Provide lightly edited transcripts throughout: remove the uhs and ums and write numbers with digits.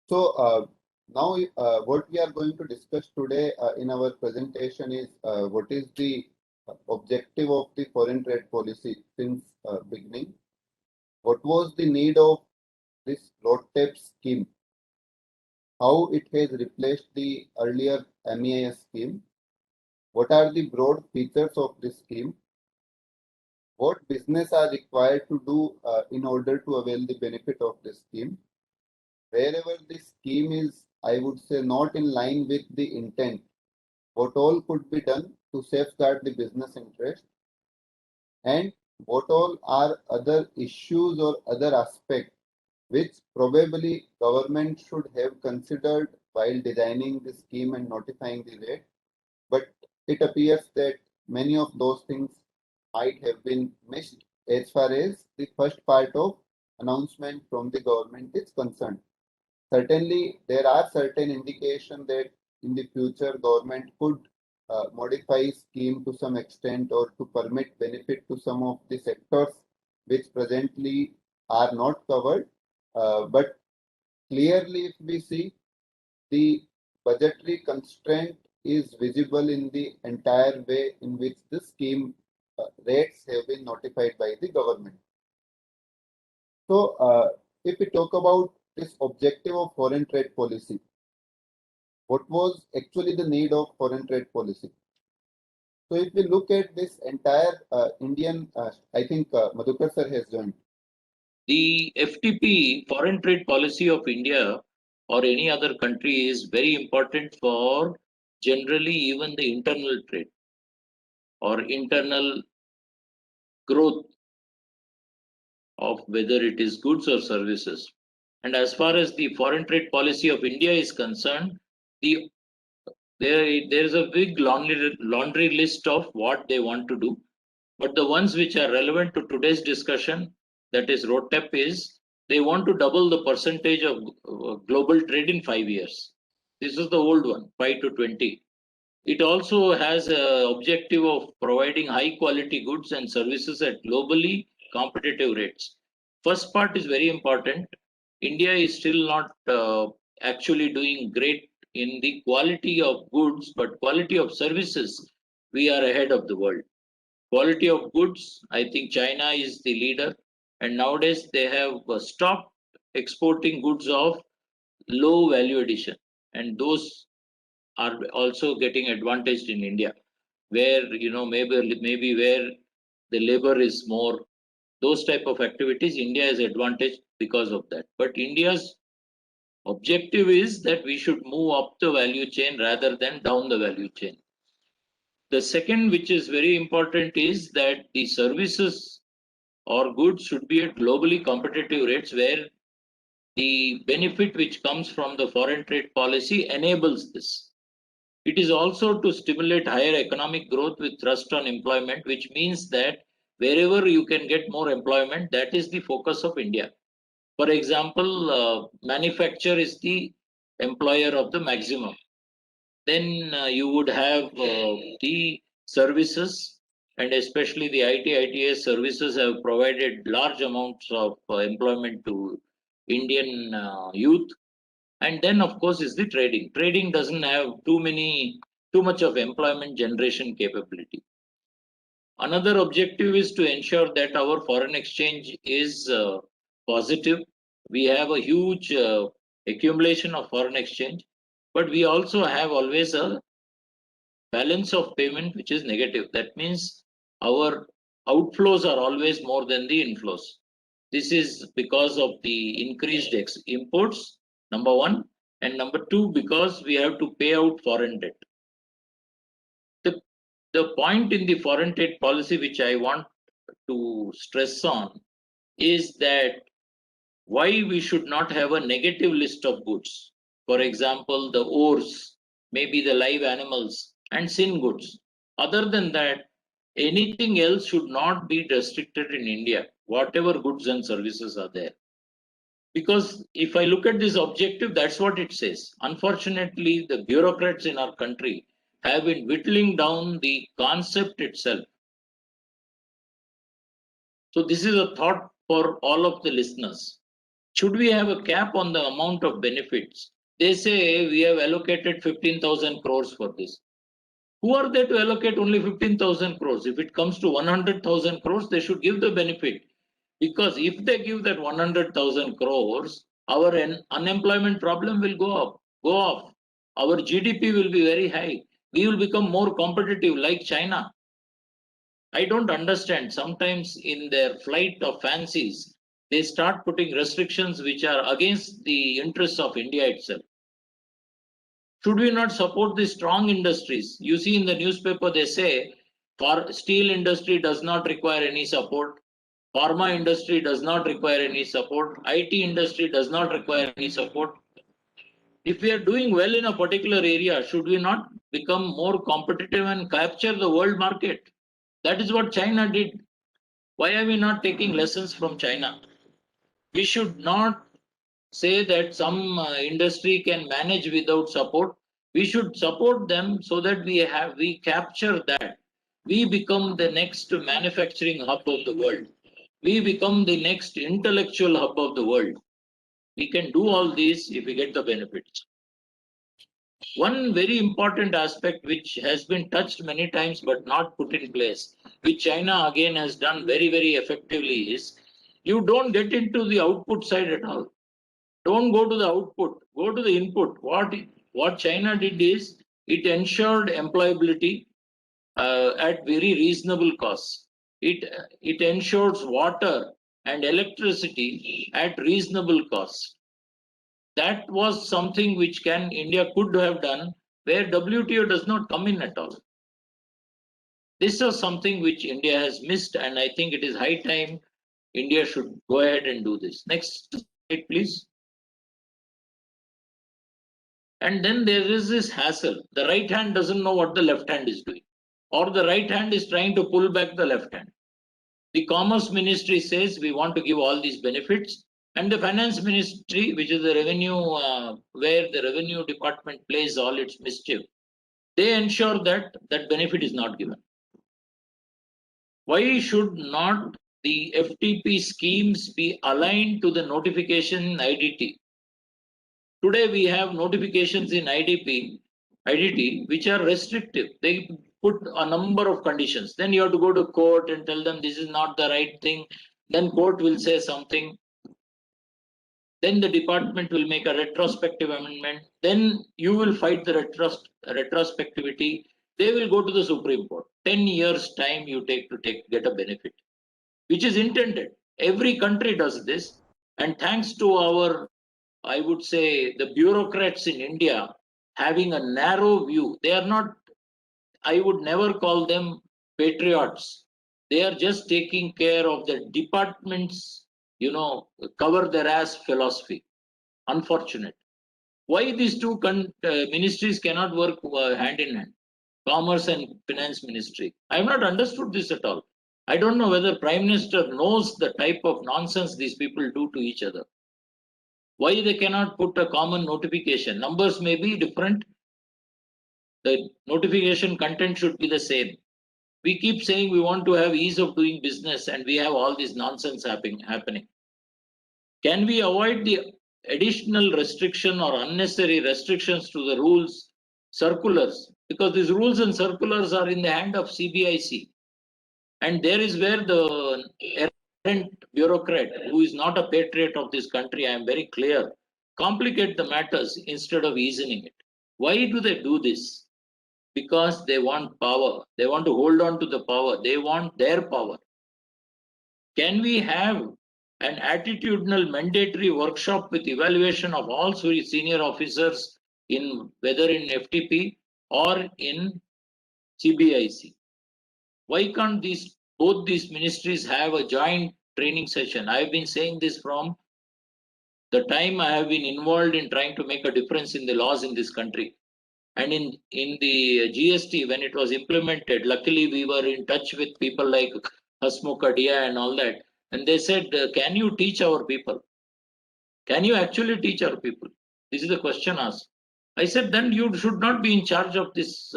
So now what we are going to discuss today in our presentation is what is the objective of the foreign trade policy since beginning. What was the need of this RoadTap scheme? How it has replaced the earlier MEIS scheme? What are the broad features of this scheme? What business are required to do in order to avail the benefit of this scheme? Wherever this scheme is, I would say, not in line with the intent, what all could be done to safeguard the business interest, and what all are other issues or other aspects which probably government should have considered while designing the scheme and notifying the rate. But it appears that many of those things might have been missed as far as the first part of announcement from the government is concerned. Certainly, there are certain indications that in the future government could modify scheme to some extent or to permit benefit to some of the sectors which presently are not covered. But clearly, if we see, the budgetary constraint is visible in the entire way in which the scheme rates have been notified by the government. So, if we talk about this objective of foreign trade policy, what was actually the need of foreign trade policy? So, if we look at this entire Indian, I think Madhukar sir has joined. The FTP, foreign trade policy of India or any other country, is very important for generally even the internal trade or internal growth of whether it is goods or services. And as far as the foreign trade policy of India is concerned, the there is a big laundry list of what they want to do. But the ones which are relevant to today's discussion, that is RoadTap, is they want to double the percentage of global trade in 5 years. This is the old one, 5 to 20. It also has an objective of providing high quality goods and services at globally competitive rates. First part is very important. India is still not actually doing great in the quality of goods, but quality of services, we are ahead of the world. Quality of goods, I think China is the leader, and nowadays they have stopped exporting goods of low value addition, and those are also getting advantaged in India, where maybe where the labor is more, those type of activities, India is advantaged because of that. But India's objective is that we should move up the value chain rather than down the value chain. The second, which is very important, is that the services or goods should be at globally competitive rates, where the benefit which comes from the foreign trade policy enables this. It is also to stimulate higher economic growth with thrust on employment, which means that wherever you can get more employment, that is the focus of India. For example, manufacture is the employer of the maximum. Then you would have the services, and especially the IT, ITS services have provided large amounts of employment to Indian youth. And then, of course, is the trading. Trading doesn't have too much of employment generation capability. Another objective is to ensure that our foreign exchange is positive. We have a huge accumulation of foreign exchange, but we also have always a balance of payment which is negative. That means our outflows are always more than the inflows. This is because of the increased imports, number one, and number two, because we have to pay out foreign debt. The point in the foreign trade policy which I want to stress on is that why we should not have a negative list of goods. For example, the ores, maybe the live animals, and sin goods. Other than that, anything else should not be restricted in India, whatever goods and services are there. Because if I look at this objective, that's what it says. Unfortunately, the bureaucrats in our country have been whittling down the concept itself. So this is a thought for all of the listeners. Should we have a cap on the amount of benefits? They say we have allocated 15,000 crores for this. Who are they to allocate only 15,000 crores? If it comes to 100,000 crores, they should give the benefit. Because if they give that 100,000 crores, our unemployment problem will go off. Our GDP will be very high. We will become more competitive like China. I don't understand. Sometimes in their flight of fancies, they start putting restrictions which are against the interests of India itself. Should we not support the strong industries? You see in the newspaper, they say for steel industry does not require any support. Pharma industry does not require any support. IT industry does not require any support. If we are doing well in a particular area, should we not become more competitive and capture the world market? That is what China did. Why are we not taking lessons from China? We should not say that some industry can manage without support. We should support them so that we capture that. We become the next manufacturing hub of the world. We become the next intellectual hub of the world. We can do all this if we get the benefits. One very important aspect which has been touched many times but not put in place, which China again has done very, very effectively, is you don't get into the output side at all. Don't go to the output, go to the input. What China did is it ensured employability at very reasonable costs. It ensures water and electricity at reasonable costs. That was something which India could have done, where WTO does not come in at all. This is something which India has missed, and I think it is high time India should go ahead and do this. Next slide, please. And then there is this hassle. The right hand doesn't know what the left hand is doing, or the right hand is trying to pull back the left hand. The Commerce Ministry says we want to give all these benefits, and the Finance Ministry, which is the revenue, where the revenue department plays all its mischief, they ensure that that benefit is not given. Why should not the FTP schemes be aligned to the notification in IDT? Today we have notifications in IDT which are restrictive. They put a number of conditions. Then you have to go to court and tell them this is not the right thing. Then court will say something. Then the department will make a retrospective amendment. Then you will fight the retrospectivity. They will go to the Supreme Court. 10 years time you take to get a benefit, which is intended. Every country does this. And thanks to our, I would say, the bureaucrats in India having a narrow view, they are not, I would never call them patriots. They are just taking care of the department's, cover their ass philosophy. Unfortunate. Why these two ministries cannot work hand in hand? Commerce and Finance Ministry. I have not understood this at all. I don't know whether Prime Minister knows the type of nonsense these people do to each other. Why they cannot put a common notification? Numbers may be different. The notification content should be the same. We keep saying we want to have ease of doing business, and we have all this nonsense happening. Can we avoid the additional restriction or unnecessary restrictions to the rules, circulars? Because these rules and circulars are in the hand of CBIC. And there is where the errant bureaucrat, who is not a patriot of this country, I am very clear, complicate the matters instead of easing it. Why do they do this? Because they want power. They want to hold on to the power. They want their power. Can we have an attitudinal mandatory workshop with evaluation of all senior officers, whether in FTP or in CBIC? Why can't both these ministries have a joint training session? I have been saying this from the time I have been involved in trying to make a difference in the laws in this country. And in the GST, when it was implemented, luckily we were in touch with people like Hasmukh Adia and all that. And they said, can you teach our people? Can you actually teach our people? This is the question asked. I said, then you should not be in charge of this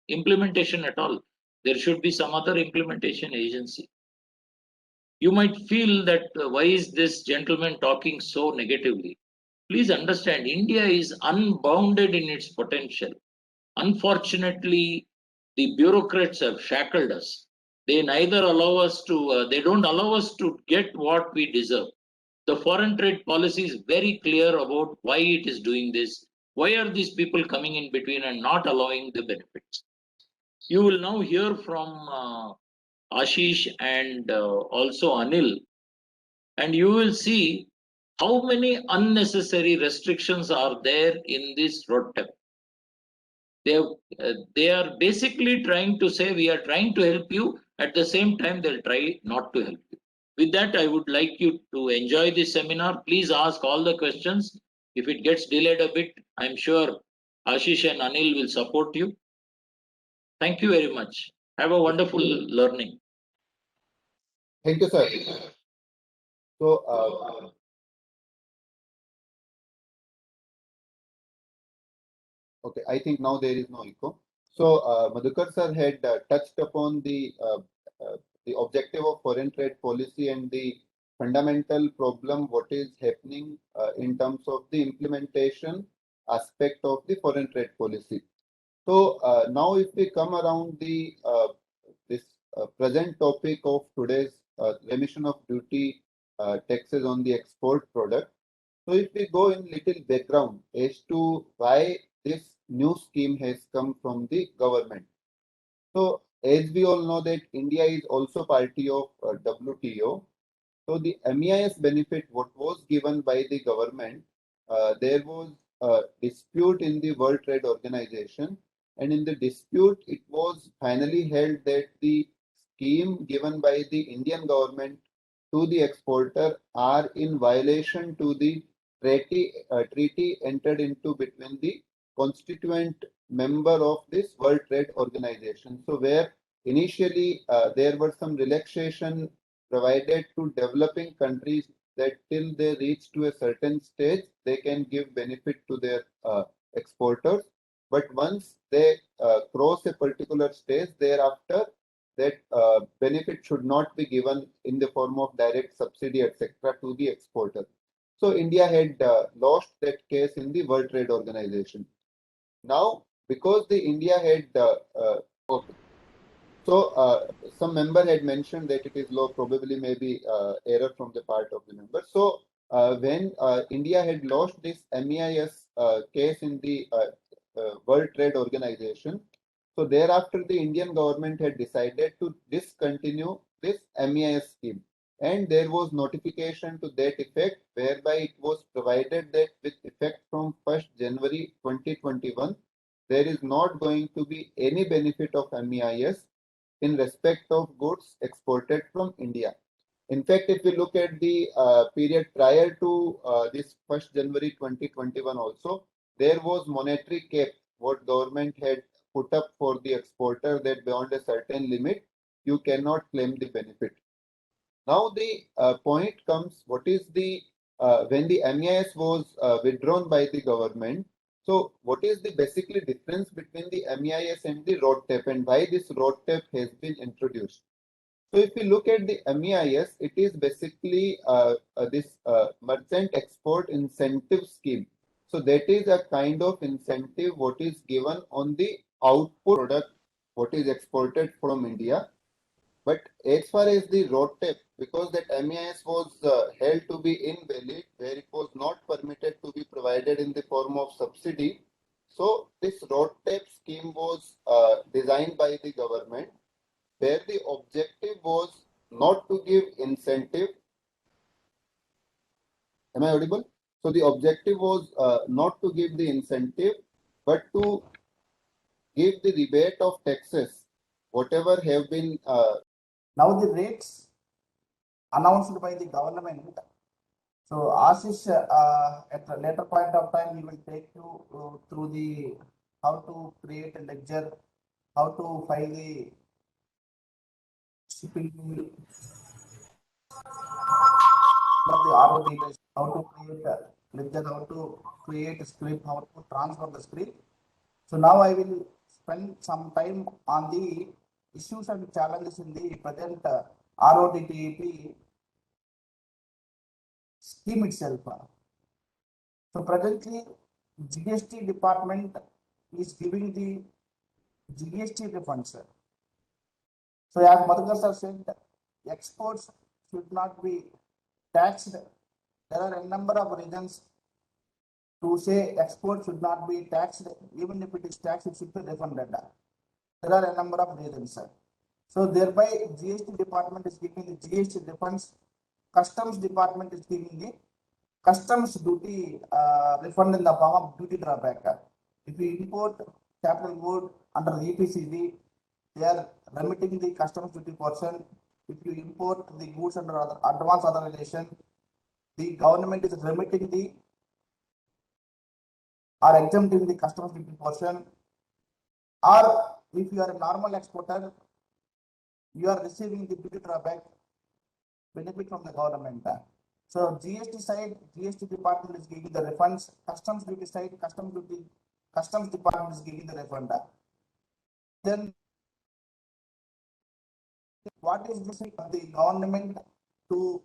implementation at all. There should be some other implementation agency. You might feel that why is this gentleman talking so negatively? Please understand, India is unbounded in its potential. Unfortunately, the bureaucrats have shackled us. They neither allow us to, they don't allow us to get what we deserve. The foreign trade policy is very clear about why it is doing this. Why are these people coming in between and not allowing the benefits? You will now hear from Ashish and also Anil, and you will see how many unnecessary restrictions are there in this roadmap. They are basically trying to say we are trying to help you. At the same time, they'll try not to help you. With that, I would like you to enjoy this seminar. Please ask all the questions. If it gets delayed a bit, I'm sure Ashish and Anil will support you. Thank you very much. Have a wonderful learning. Thank you, sir. So, okay, I think now there is no echo. So, Madhukar sir had touched upon the objective of foreign trade policy and the fundamental problem what is happening in terms of the implementation aspect of the foreign trade policy. So now if we come around the this present topic of today's remission of duty taxes on the export product. So if we go in little background as to why this new scheme has come from the government. So as we all know that India is also party of WTO. So the MEIS benefit what was given by the government, there was a dispute in the World Trade Organization, and in the dispute it was finally held that the scheme given by the Indian government to the exporter are in violation to the treaty entered into between the constituent member of this World Trade Organization. So where initially there were some relaxation provided to developing countries that till they reach to a certain stage, they can give benefit to their exporters. But once they cross a particular stage, thereafter, that benefit should not be given in the form of direct subsidy, etc., to the exporter. So India had lost that case in the World Trade Organization. Now, because the India had so some member had mentioned that it is low, probably maybe error from the part of the member. So when India had lost this MEIS case in the World Trade Organization, so thereafter the Indian government had decided to discontinue this MEIS scheme. And there was notification to that effect, whereby it was provided that with effect from 1st January 2021, there is not going to be any benefit of MEIS in respect of goods exported from India. In fact, if we look at the period prior to this 1st January 2021 also, there was monetary cap what government had put up for the exporter that beyond a certain limit, you cannot claim the benefit. Now the point comes, what is the, when the MEIS was withdrawn by the government, so what is the basically difference between the MEIS and the RoDTEP and why this RoDTEP has been introduced? So if we look at the MEIS, it is basically this merchant export incentive scheme. So that is a kind of incentive what is given on the output product what is exported from India. But as far as the RoDTEP, because that MEIS was held to be invalid, where it was not permitted to be provided in the form of subsidy. So this RoDTEP scheme was designed by the government, where the objective was not to give incentive. Am I audible? So the objective was not to give the incentive, but to give the rebate of taxes, whatever have been. Now the rates announced by the government. So Ashish, at a later point of time, he will take you through the how to create a ledger, how to file the shipping of the ROD, how to create a ledger, how to create a script, how to transfer the script. So now I will spend some time on the issues and challenges in the present RoDTEP scheme itself. So presently, GST department is giving the GST refunds. So as Madhukar sir said, exports should not be taxed. There are a number of reasons to say export should not be taxed. Even if it is taxed, it should be refunded. There are a number of reasons. So thereby, GST department is giving the GST refunds. Customs department is giving the customs duty refund in the form of duty drawback. If you import capital good under the EPCG, they are remitting the customs duty portion. If you import the goods under advance authorization, the government is remitting the or exempting the customs duty portion. Or if you are a normal exporter, you are receiving the duty drawback benefit from the government. So GST side, GST department is giving the refunds. Customs duty side, customs department is giving the refund. Then what is this of the government to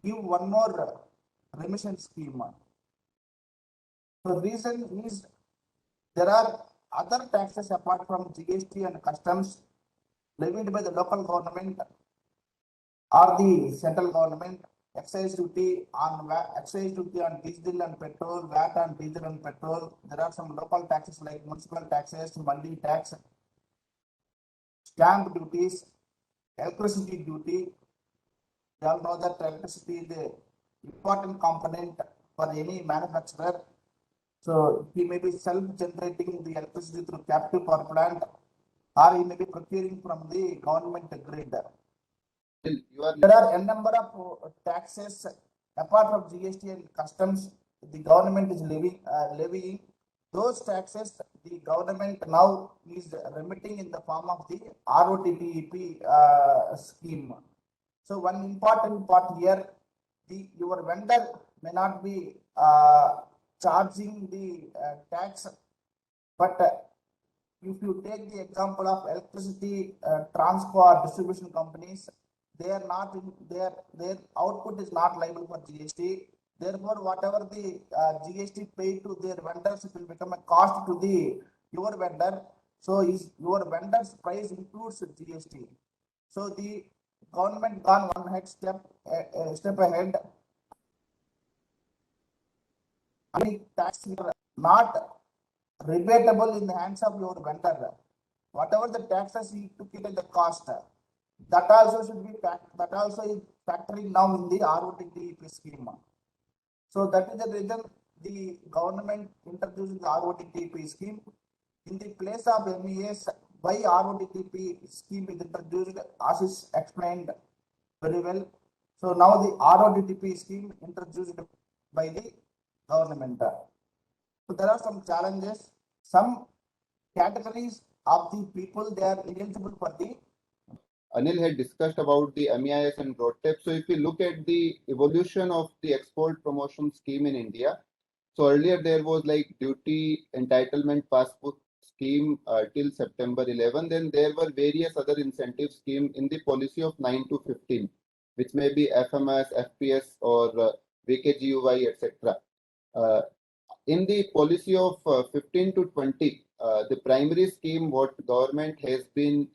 give one more remission scheme? So reason is there are other taxes apart from GST and customs levied by the local government or the central government. Excise duty on diesel and petrol, VAT on diesel and petrol. There are some local taxes like municipal taxes, mandi tax, stamp duties, electricity duty. We all know that electricity is the important component for any manufacturer. So he may be self-generating the electricity through captive power plant, or he may be procuring from the government grid. There are a number of taxes apart from GST and customs. The government is levying those taxes. The government now is remitting in the form of the ROTTEP scheme. So one important part here, your vendor may not be charging the tax, but if you take the example of electricity transport distribution companies, they are not in their output is not liable for GST. Therefore, whatever the GST paid to their vendors, it will become a cost to the your vendor. So your vendor's price includes GST. So the government gone one step ahead. Any tax not rebatable in the hands of your vendor. Whatever the taxes he took it as the cost, that also should be that also is factoring now in the ROTTEP scheme. So that is the reason the government introducing the ROTTEP scheme. In the place of MES, why ROTTEP scheme is introduced, as is explained very well. So now the ROTTEP scheme introduced by the government. So there are some challenges. Some categories of the people, they are eligible for the. Anil had discussed about the MEIS and RoDTEP. So if we look at the evolution of the export promotion scheme in India, so earlier there was like duty entitlement passport scheme till September 11. Then there were various other incentive schemes in the policy of 9 to 15, which may be FMS, FPS, or VKGUY, etc. In the policy of 15 to 20, the primary scheme what government has been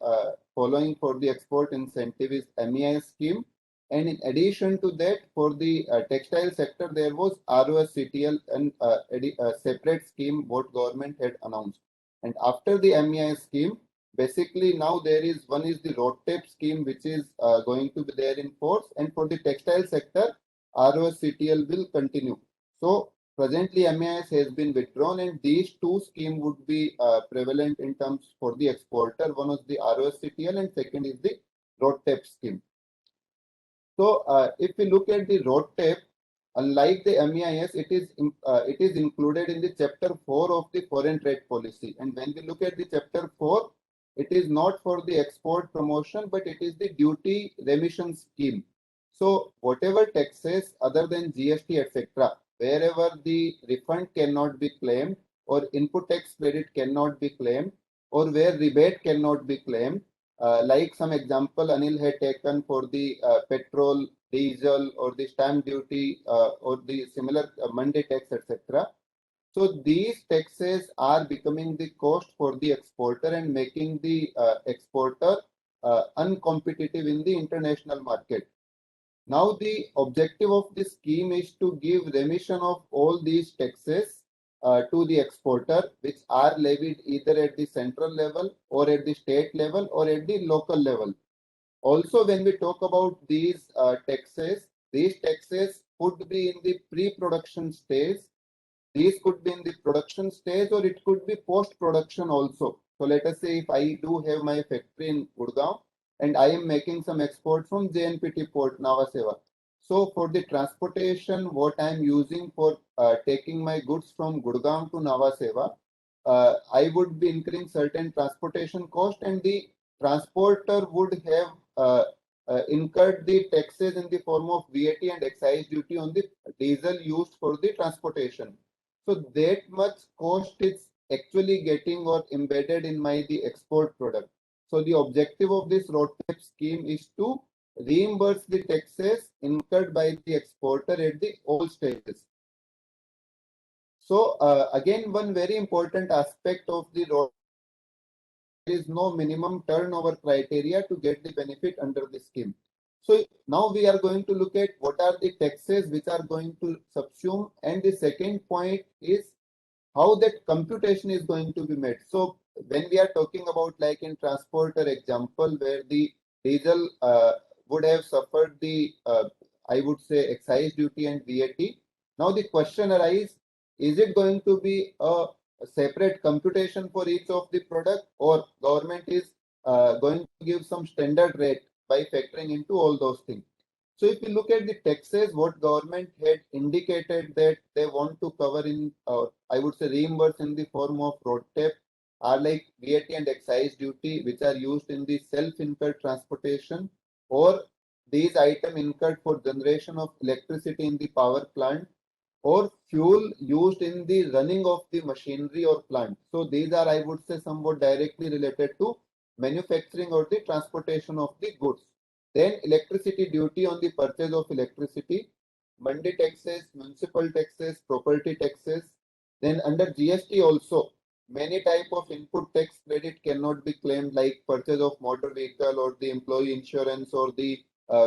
following for the export incentive is MEIS scheme. And in addition to that, for the textile sector, there was ROSCTL and a separate scheme what government had announced. And after the MEIS scheme, basically now there is one is the RoDTEP scheme, which is going to be there in force. And for the textile sector, ROSCTL will continue. So presently, MEIS has been withdrawn, and these two schemes would be prevalent in terms for the exporter. One is the ROSCTL, and second is the RoDTEP scheme. So, if we look at the RoDTEP, unlike the MEIS, it is included in the Chapter 4 of the Foreign Trade Policy. And when we look at the Chapter 4, it is not for the export promotion, but it is the duty remission scheme. So, whatever taxes other than GST, etc., wherever the refund cannot be claimed or input tax credit cannot be claimed or where rebate cannot be claimed, like some example Anil had taken for the petrol diesel or the stamp duty or the similar Mandi tax, etc. So these taxes are becoming the cost for the exporter and making the exporter uncompetitive in the international market. Now the objective of this scheme is to give remission of all these taxes to the exporter, which are levied either at the central level or at the state level or at the local level. Also, when we talk about these taxes could be in the pre-production stage. These could be in the production stage or it could be post-production also. So let us say if I do have my factory in Gurgaon and I am making some export from JNPT port Nhava Sheva. So for the transportation, what I am using for taking my goods from Gurgaon to Nhava Sheva, I would be incurring certain transportation cost and the transporter would have incurred the taxes in the form of VAT and excise duty on the diesel used for the transportation. So that much cost is actually getting or embedded in the export product. So the objective of this roadmap scheme is to reimburse the taxes incurred by the exporter at the all stages. So again, one very important aspect of the road, there is no minimum turnover criteria to get the benefit under the scheme. So now we are going to look at what are the taxes which are going to subsume, and the second point is how that computation is going to be made. So when we are talking about like in transporter example where the diesel would have suffered the I would say excise duty and VAT. Now the question arises, is it going to be a separate computation for each of the product, or government is going to give some standard rate by factoring into all those things? So if you look at the taxes, what government had indicated that they want to cover in, I would say reimburse in the form of road tax are like VAT and excise duty, which are used in the self-incurred transportation, or these items incurred for generation of electricity in the power plant, or fuel used in the running of the machinery or plant. So these are, I would say, somewhat directly related to manufacturing or the transportation of the goods. Then electricity duty on the purchase of electricity, Mandi taxes, municipal taxes, property taxes. Then under GST also, many type of input tax credit cannot be claimed, like purchase of motor vehicle or the employee insurance or the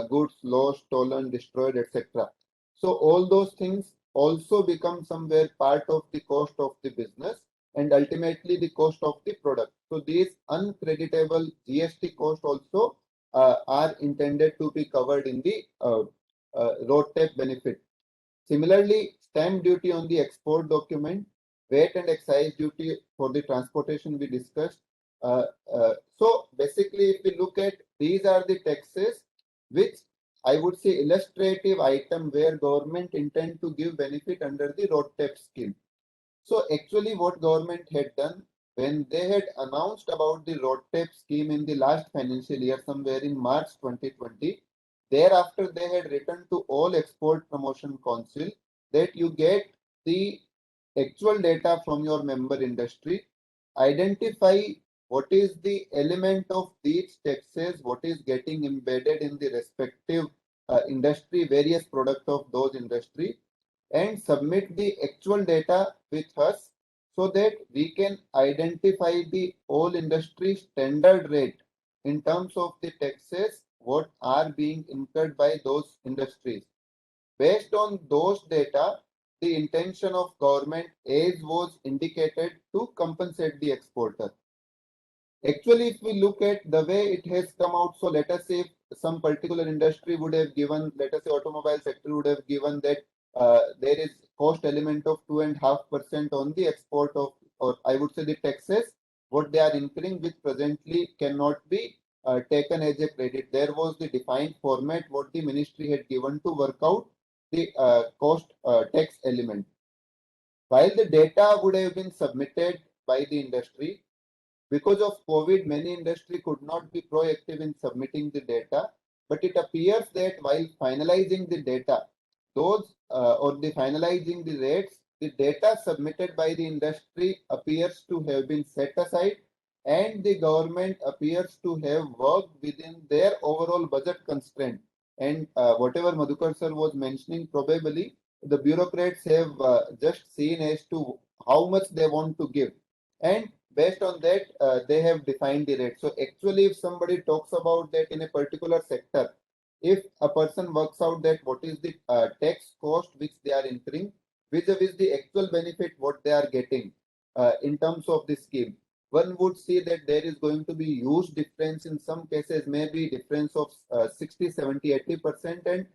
goods lost, stolen, destroyed, etc. So all those things also become somewhere part of the cost of the business and ultimately the cost of the product. So these uncreditable GST costs also are intended to be covered in the road tax benefit. Similarly, stamp duty on the export document, VAT and excise duty for the transportation we discussed. So basically, if we look at, these are the taxes which I would say illustrative item where government intend to give benefit under the road tax scheme. So actually what government had done when they had announced about the road tax scheme in the last financial year, somewhere in March 2020, thereafter they had written to all export promotion council that you get the actual data from your member industry, identify what is the element of these taxes, what is getting embedded in the respective industry, various products of those industry, and submit the actual data with us so that we can identify the all industry standard rate in terms of the taxes what are being incurred by those industries. Based on those data, the intention of government as was indicated to compensate the exporter. Actually, if we look at the way it has come out, so let us say if some particular industry would have given, let us say automobile sector would have given that there is cost element of 2.5% on the export of, or I would say the taxes, what they are incurring, which presently cannot be taken as a credit. There was the defined format what the ministry had given to work out the cost tax element. While the data would have been submitted by the industry, because of COVID, many industry could not be proactive in submitting the data, but it appears that while finalizing the data, those or the finalizing the rates, the data submitted by the industry appears to have been set aside, and the government appears to have worked within their overall budget constraint. And whatever Madhukar sir was mentioning, probably the bureaucrats have just seen as to how much they want to give. And based on that, they have defined the rate. So actually, if somebody talks about that in a particular sector, if a person works out that what is the tax cost which they are incurring, vis-a-vis the actual benefit what they are getting in terms of the scheme, one would see that there is going to be huge difference, in some cases maybe difference of 60, 70, 80%. And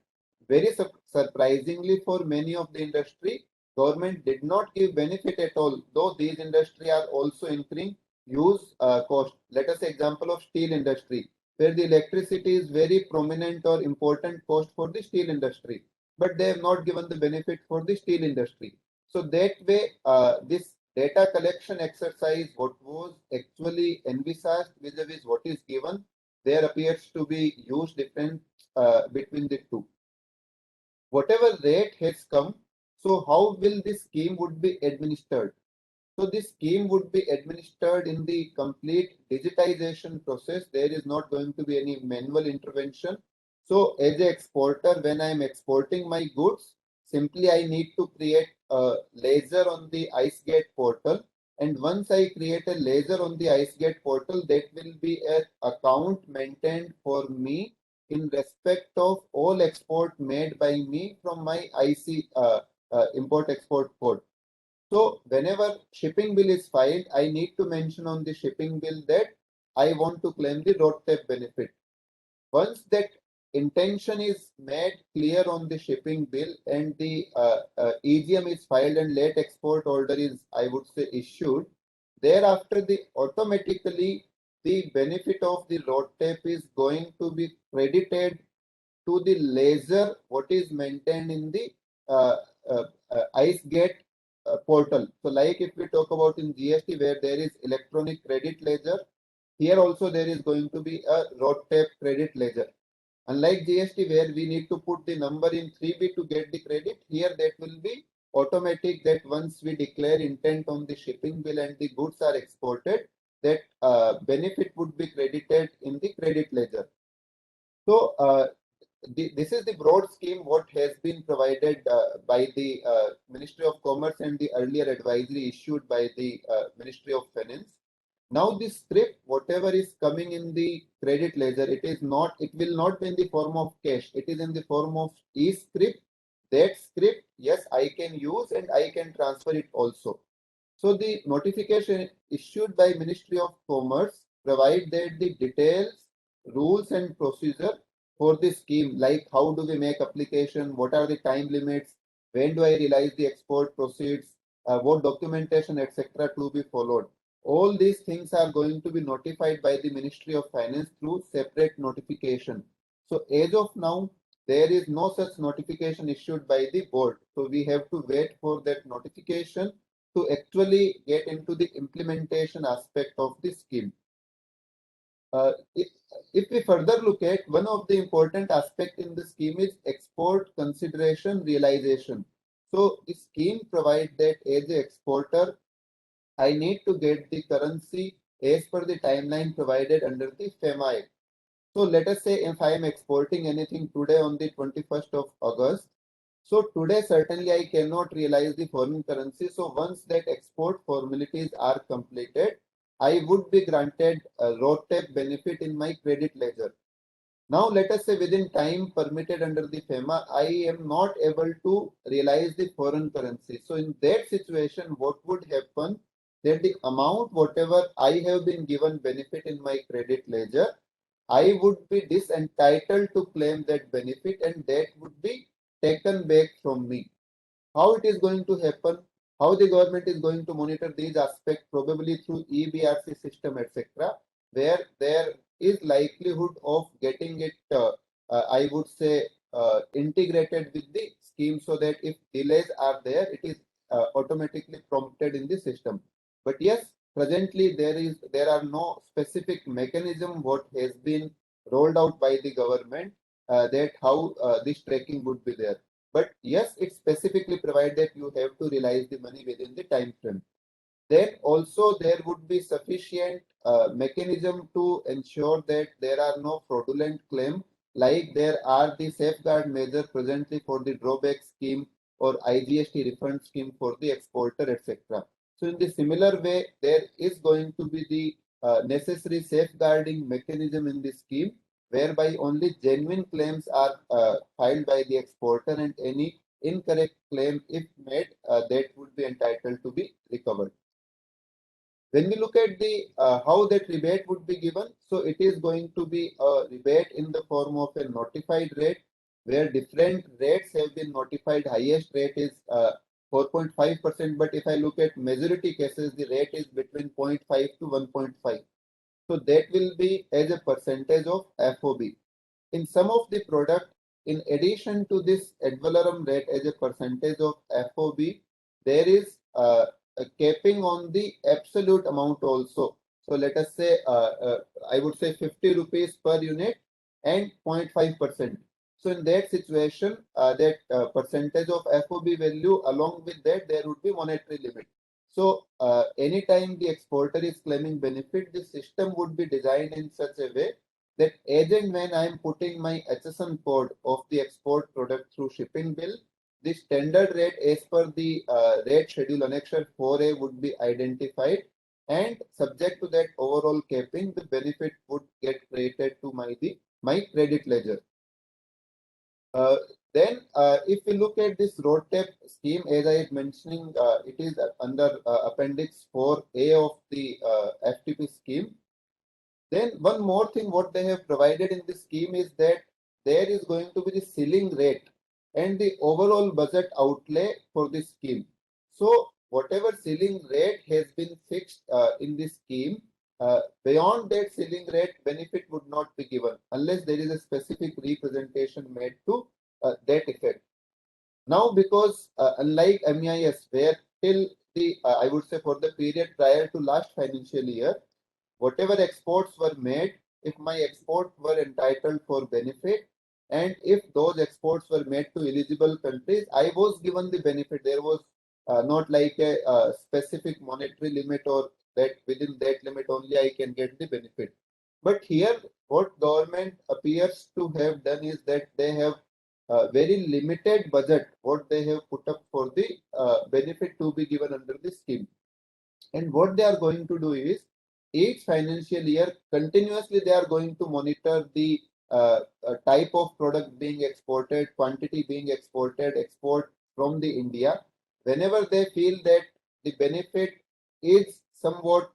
very surprisingly for many of the industry, government did not give benefit at all, though these industry are also incurring huge cost. Let us say example of steel industry, where the electricity is very prominent or important cost for the steel industry, but they have not given the benefit for the steel industry. So that way, this data collection exercise, what was actually envisaged vis-a-vis what is given, there appears to be huge difference between the two. Whatever rate has come, so how will this scheme would be administered? So this scheme would be administered in the complete digitization process. There is not going to be any manual intervention. So as an exporter, when I am exporting my goods, simply I need to create a ledger on the IceGate portal. And once I create a ledger on the IceGate portal, that will be an account maintained for me in respect of all export made by me from my IC import export code. So whenever shipping bill is filed, I need to mention on the shipping bill that I want to claim the road tax benefit. Once that intention is made clear on the shipping bill and the EGM is filed and late export order is, I would say, issued, thereafter the automatically the benefit of the road tax is going to be credited to the ledger what is maintained in the uh, IceGate portal. So like if we talk about in GST where there is electronic credit ledger, here also there is going to be a road tax credit ledger. Unlike GST where we need to put the number in 3B to get the credit, here that will be automatic that once we declare intent on the shipping bill and the goods are exported, that benefit would be credited in the credit ledger. So this is the broad scheme what has been provided by the Ministry of Commerce and the earlier advisory issued by the Ministry of Finance. Now this script, whatever is coming in the credit ledger, it will not be in the form of cash. It is in the form of e-script. That script, yes, I can use and I can transfer it also. So the notification issued by Ministry of Commerce provide that the details, rules and procedure for the scheme, like how do we make application, what are the time limits, when do I realize the export proceeds, what documentation, etc. to be followed. All these things are going to be notified by the Ministry of Finance through separate notification. So as of now, there is no such notification issued by the board. So we have to wait for that notification to actually get into the implementation aspect of the scheme. If we further look at, one of the important aspect in the scheme is export consideration realization. So the scheme provides that as an exporter, I need to get the currency as per the timeline provided under the FEMA Act. So let us say if I am exporting anything today on the 21st of August, so today certainly I cannot realize the foreign currency. So once that export formalities are completed, I would be granted a road tax benefit in my credit ledger. Now let us say within time permitted under the FEMA, I am not able to realize the foreign currency. So in that situation, what would happen? That the amount whatever I have been given benefit in my credit ledger, I would be disentitled to claim that benefit and that would be taken back from me. How it is going to happen? How the government is going to monitor these aspects? Probably through EBRC system, etc., where there is likelihood of getting it, I would say, integrated with the scheme so that if delays are there, it is automatically prompted in the system. But yes, presently there are no specific mechanism what has been rolled out by the government that how this tracking would be there. But yes, it specifically provides that you have to realize the money within the time frame. Then also there would be sufficient mechanism to ensure that there are no fraudulent claim like there are the safeguard measures presently for the drawback scheme or IGST refund scheme for the exporter, etc. So in the similar way, there is going to be the necessary safeguarding mechanism in the scheme, whereby only genuine claims are filed by the exporter, and any incorrect claim, if made, that would be entitled to be recovered. When we look at the how that rebate would be given, so it is going to be a rebate in the form of a notified rate, where different rates have been notified. Highest rate is 4.5%, but if I look at majority cases, the rate is between 0.5 to 1.5. So that will be as a percentage of FOB. In some of the product, in addition to this ad valorem rate as a percentage of FOB, there is a capping on the absolute amount also. So let us say, I would say 50 rupees per unit and 0.5%. So in that situation, that percentage of FOB value, along with that, there would be monetary limit. So anytime the exporter is claiming benefit, the system would be designed in such a way that as and when I am putting my HSN code of the export product through shipping bill, the standard rate as per the rate schedule annexure 4A would be identified, and subject to that overall capping, the benefit would get credited to my credit ledger. Then, if we look at this RoDTEP scheme, as I was mentioning, it is under Appendix 4A of the FTP scheme. Then one more thing what they have provided in this scheme is that there is going to be the ceiling rate and the overall budget outlay for this scheme. So whatever ceiling rate has been fixed in this scheme, beyond that ceiling rate, benefit would not be given unless there is a specific representation made to that effect. Now, because unlike MEIS, where till the I would say for the period prior to last financial year, whatever exports were made, if my export were entitled for benefit, and if those exports were made to eligible countries, I was given the benefit. There was not like a specific monetary limit, or that within that limit only I can get the benefit. But here, what government appears to have done is that they have very limited budget what they have put up for the benefit to be given under the scheme. And what they are going to do is, each financial year continuously they are going to monitor the type of product being exported, quantity being exported, export from the India. Whenever they feel that the benefit is somewhat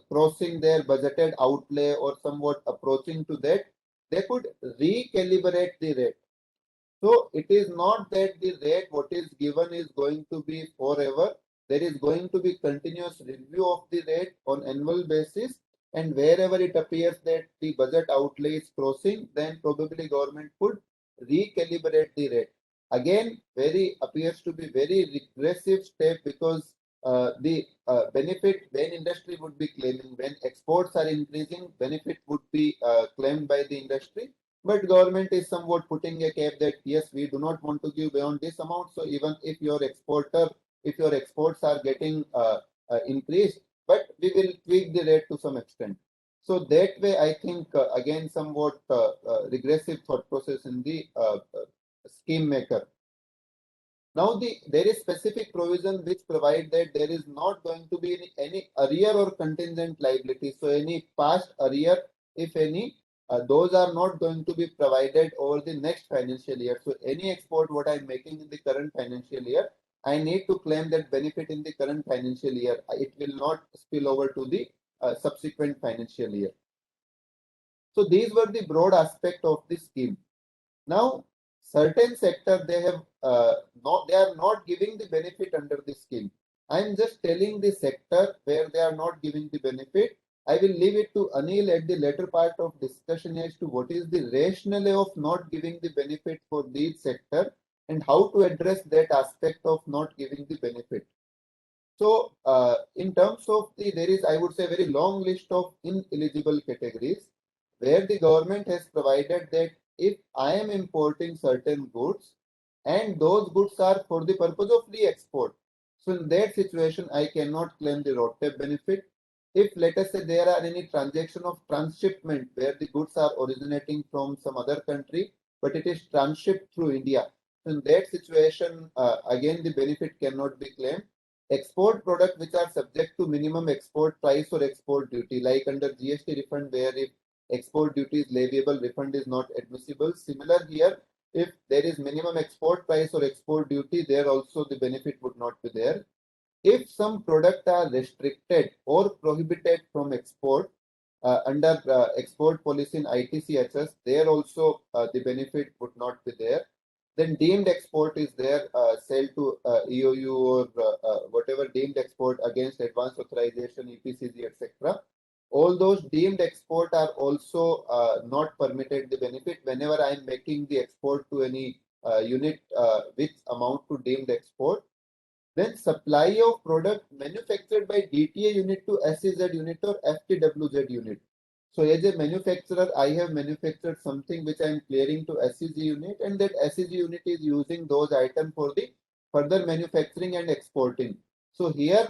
crossing their budgeted outlay or somewhat approaching to that, they could recalibrate the rate. So it is not that the rate what is given is going to be forever. There is going to be continuous review of the rate on annual basis, and wherever it appears that the budget outlay is crossing, then probably government could recalibrate the rate. Again, appears to be very regressive step, because the benefit when industry would be claiming, when exports are increasing, benefit would be claimed by the industry. But government is somewhat putting a cap that yes, we do not want to give beyond this amount. So even if your exports are getting increased, but we will tweak the rate to some extent. So that way, I think again somewhat regressive thought process in the scheme maker. Now there is specific provision which provide that there is not going to be any arrear or contingent liability. So any past arrear, if any, those are not going to be provided over the next financial year. So any export what I'm making in the current financial year, I need to claim that benefit in the current financial year. It will not spill over to the subsequent financial year. So these were the broad aspect of the scheme. Now, certain sector they have they are not giving the benefit under the scheme. I am just telling the sector where they are not giving the benefit. I will leave it to Anil at the later part of discussion as to what is the rationale of not giving the benefit for these sector, and how to address that aspect of not giving the benefit. So, in terms of there is, I would say, very long list of ineligible categories, where the government has provided that if I am importing certain goods and those goods are for the purpose of re-export, so in that situation I cannot claim the RoDTEP benefit. if let us say there are any transaction of transshipment where the goods are originating from some other country, but it is transshipped through India. So in that situation, again, the benefit cannot be claimed. Export products which are subject to minimum export price or export duty, like under GST refund, where if export duty is leviable, refund is not admissible. Similar here, if there is minimum export price or export duty, there also the benefit would not be there. If some products are restricted or prohibited from export under export policy in ITCHS, there also the benefit would not be there. Then deemed export is there, sell to EOU or whatever deemed export against advance authorization, EPCG, etc. All those deemed export are also not permitted the benefit whenever I am making the export to any unit which amount to deemed export. Then supply of product manufactured by DTA unit to SEZ unit or FTWZ unit. So as a manufacturer, I have manufactured something which I am clearing to SEZ unit, and that SEZ unit is using those items for the further manufacturing and exporting. So here,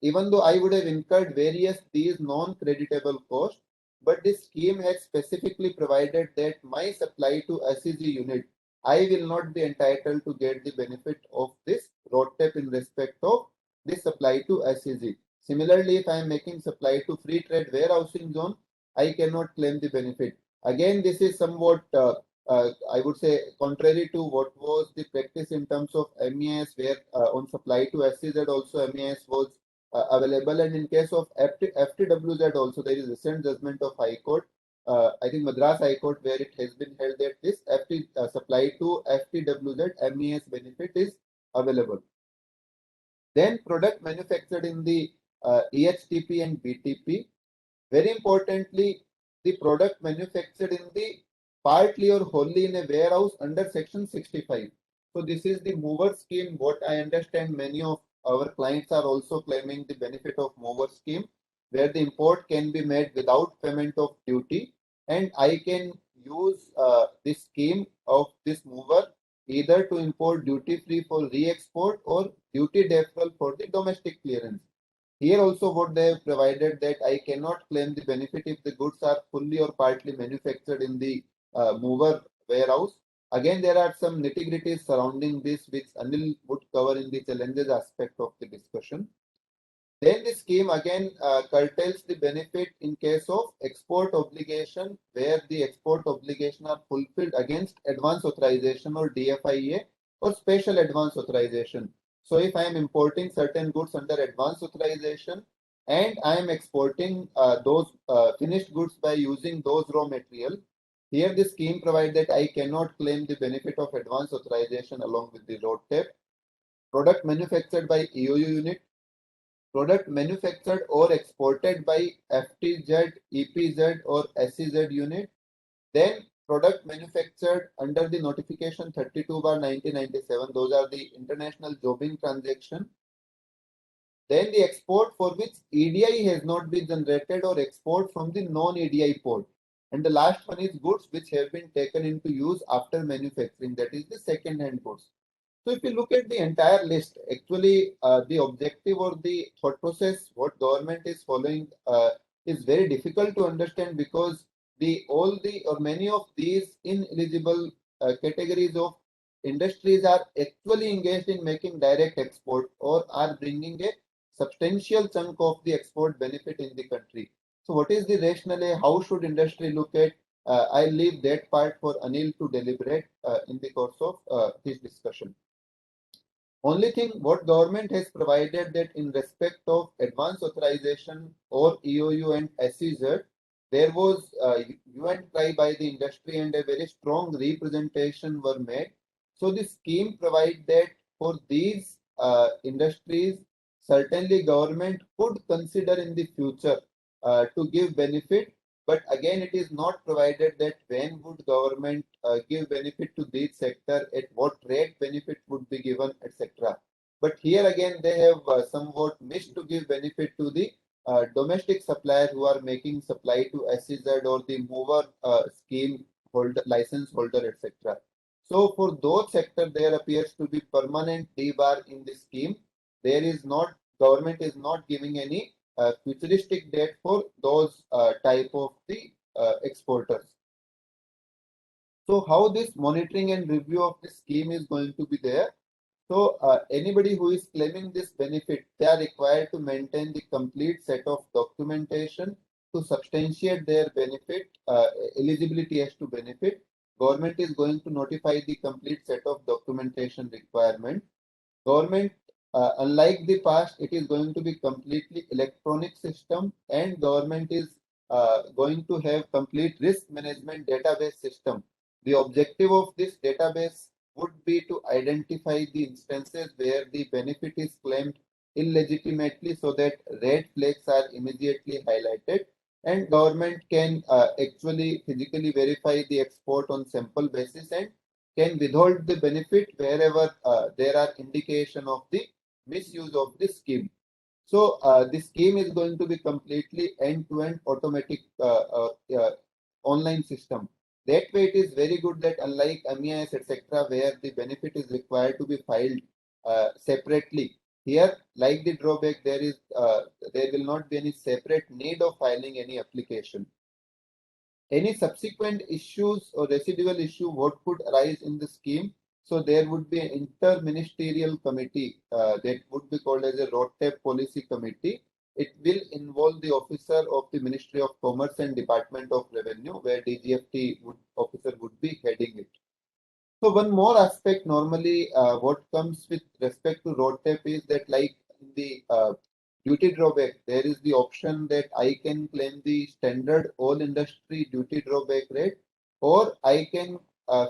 even though I would have incurred various these non-creditable costs, but this scheme has specifically provided that my supply to SEZ unit, I will not be entitled to get the benefit of this RoDTEP in respect of this supply to SEZ. Similarly, if I am making supply to free trade warehousing zone, I cannot claim the benefit. Again, this is somewhat, I would say, contrary to what was the practice in terms of MEIS, where on supply to SEZ also MEIS was available, and in case of FTWZ also, there is recent judgment of High Court. I think Madras High Court, where it has been held that this supply to FTWZ MES benefit is available. Then product manufactured in the EHTP and BTP. Very importantly, the product manufactured in the partly or wholly in a warehouse under section 65. So this is the mover scheme. What I understand, many of our clients are also claiming the benefit of mover scheme, where the import can be made without payment of duty, and I can use this scheme of this mover either to import duty free for re-export or duty deferral for the domestic clearance. Here also what they have provided that I cannot claim the benefit if the goods are fully or partly manufactured in the mover warehouse. Again, there are some nitty-gritties surrounding this which Anil would cover in the challenges aspect of the discussion. Then the scheme again curtails the benefit in case of export obligation, where the export obligation are fulfilled against advance authorization or DFIA or special advance authorization. So if I am importing certain goods under advance authorization and I am exporting those finished goods by using those raw material, here the scheme provides that I cannot claim the benefit of advance authorization along with the RoDTEP. Product manufactured by EOU unit, product manufactured or exported by FTZ, EPZ or SEZ unit, then product manufactured under the notification 32/1997, those are the international jobbing transaction. Then the export for which EDI has not been generated or export from the non-EDI port. And the last one is goods which have been taken into use after manufacturing, that is the second-hand goods. So if you look at the entire list, actually the objective or the thought process what government is following is very difficult to understand, because many of these ineligible categories of industries are actually engaged in making direct export or are bringing a substantial chunk of the export benefit in the country. So what is the rationale? How should industry look at? I'll leave that part for Anil to deliberate in the course of his discussion. Only thing what government has provided that in respect of advance authorization or EOU and SEZ, there was hue and cry by the industry and a very strong representation were made. So the scheme provides that for these industries, certainly government could consider in the future to give benefit, but again it is not provided that when would government give benefit to this sector, at what rate benefit would be given, etc. But here again they have somewhat missed to give benefit to the domestic suppliers who are making supply to SEZ or the mover scheme holder, license holder, etc. So for those sector there appears to be permanent debar in the scheme. There is not, government is not giving any futuristic date for those type of the exporters. So how this monitoring and review of the scheme is going to be there? So anybody who is claiming this benefit, they are required to maintain the complete set of documentation to substantiate their benefit, eligibility as to benefit. Government is going to notify the complete set of documentation requirement. Government, unlike the past, it is going to be completely electronic system, and government is going to have complete risk management database system. The objective of this database would be to identify the instances where the benefit is claimed illegitimately so that red flags are immediately highlighted, and government can actually physically verify the export on sample basis and can withhold the benefit wherever there are indication of the misuse of the scheme. So the scheme is going to be completely end-to-end automatic online system. That way, it is very good that unlike MEIS etc., where the benefit is required to be filed separately, here, like the drawback, there will not be any separate need of filing any application. Any subsequent issues or residual issue what could arise in the scheme? So there would be an inter-ministerial committee that would be called as a RoDTEP policy committee. It will involve the officer of the Ministry of Commerce and Department of Revenue, where DGFT officer would be heading it. So one more aspect normally what comes with respect to RoDTEP is that, like in the duty drawback, there is the option that I can claim the standard all industry duty drawback rate, or I can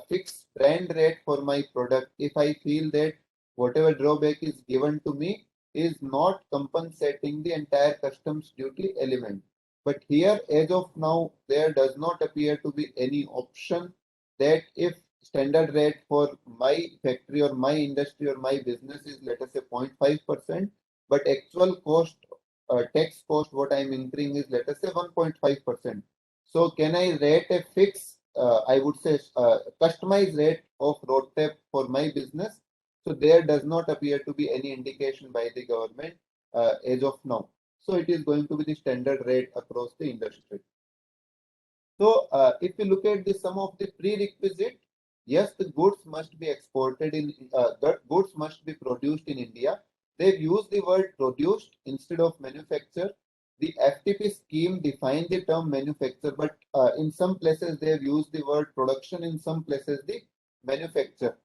fix brand rate for my product if I feel that whatever drawback is given to me is not compensating the entire customs duty element. But here, as of now, there does not appear to be any option that if standard rate for my factory or my industry or my business is, let us say, 0.5%, but actual cost, tax cost, what I'm incurring is, let us say, 1.5%. So can I rate a fixed, I would say, customized rate of RoDTEP for my business? So there does not appear to be any indication by the government as of now. So it is going to be the standard rate across the industry. So if you look at the some of the prerequisite, yes, the goods must be exported in, the goods must be produced in India. They've used the word produced instead of manufacture. The FTP scheme defines the term manufacture, but in some places they've used the word production, in some places the manufacture.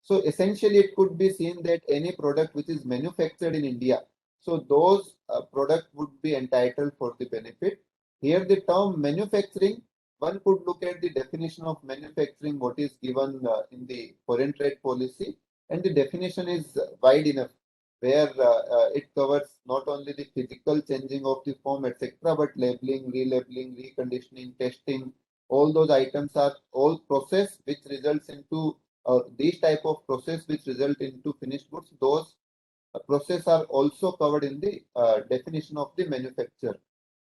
So essentially it could be seen that any product which is manufactured in India, so those product would be entitled for the benefit. Here the term manufacturing, one could look at the definition of manufacturing, what is given in the foreign trade policy, and the definition is wide enough, where it covers not only the physical changing of the form, etc., but labeling, relabeling, reconditioning, testing. All those items are all process which results into these type of process which result into finished goods. Those process are also covered in the definition of the manufacture.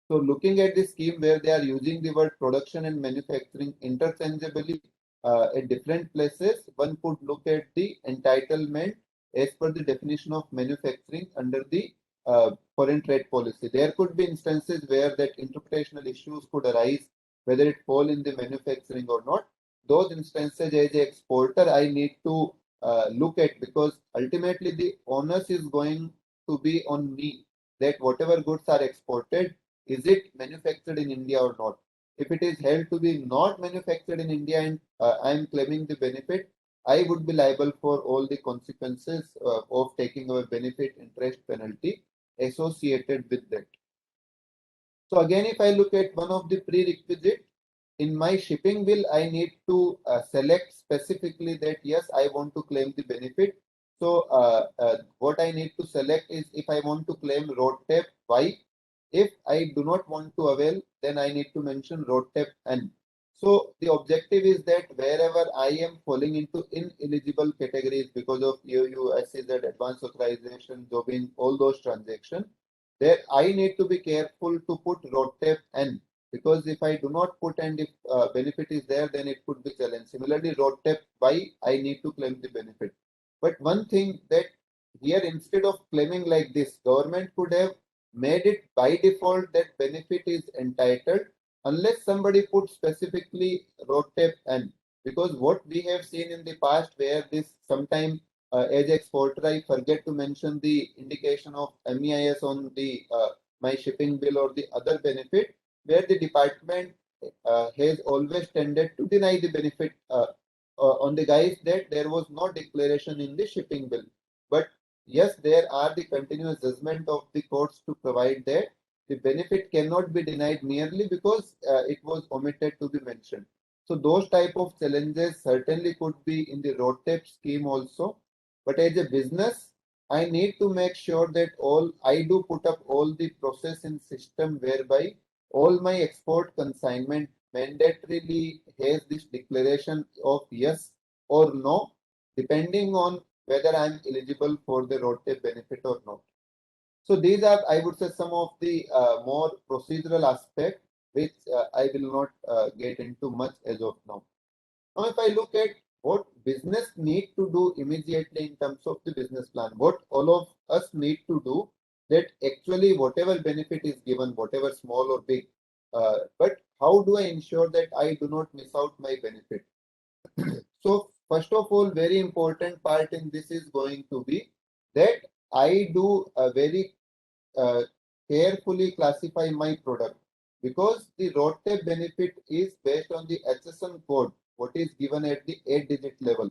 So looking at the scheme where they are using the word production and manufacturing interchangeably at different places, one could look at the entitlement as per the definition of manufacturing under the foreign trade policy. There could be instances where that interpretational issues could arise, whether it fall in the manufacturing or not. Those instances, as an exporter, I need to look at, because ultimately the onus is going to be on me, that whatever goods are exported, is it manufactured in India or not? If it is held to be not manufactured in India and I am claiming the benefit, I would be liable for all the consequences of taking our benefit, interest, penalty associated with that. So again, if I look at one of the prerequisite, in my shipping bill, I need to select specifically that yes, I want to claim the benefit. So what I need to select is if I want to claim RoDTEP Y. If I do not want to avail, then I need to mention RoDTEP N. So the objective is that wherever I am falling into ineligible categories because of EOU, SEZ, advanced authorization, jobbing, all those transactions, there I need to be careful to put RoDTEP N, because if I do not put and if benefit is there, then it could be challenged. Similarly, RoDTEP Y, I need to claim the benefit. But one thing that here, instead of claiming like this, government could have made it by default that benefit is entitled unless somebody put specifically RoDTEP N. Because what we have seen in the past where this sometime as exporter I forget to mention the indication of MEIS on the my shipping bill or the other benefit, where the department has always tended to deny the benefit on the guise that there was no declaration in the shipping bill. But yes, there are the continuous judgment of the courts to provide that the benefit cannot be denied merely because it was omitted to be mentioned. So those type of challenges certainly could be in the RoDTEP scheme also. But as a business, I need to make sure that all I do put up all the process in system whereby all my export consignment mandatorily has this declaration of yes or no, depending on whether I'm eligible for the RoDTEP benefit or not. So these are, I would say, some of the more procedural aspects which I will not get into much as of now. Now, if I look at what business need to do immediately in terms of the business plan, what all of us need to do, that actually whatever benefit is given, whatever small or big, but how do I ensure that I do not miss out my benefit? So first of all, very important part in this is going to be that I do a very uh, carefully classify my product, because the RoDTEP benefit is based on the HSN code, what is given at the 8-digit level.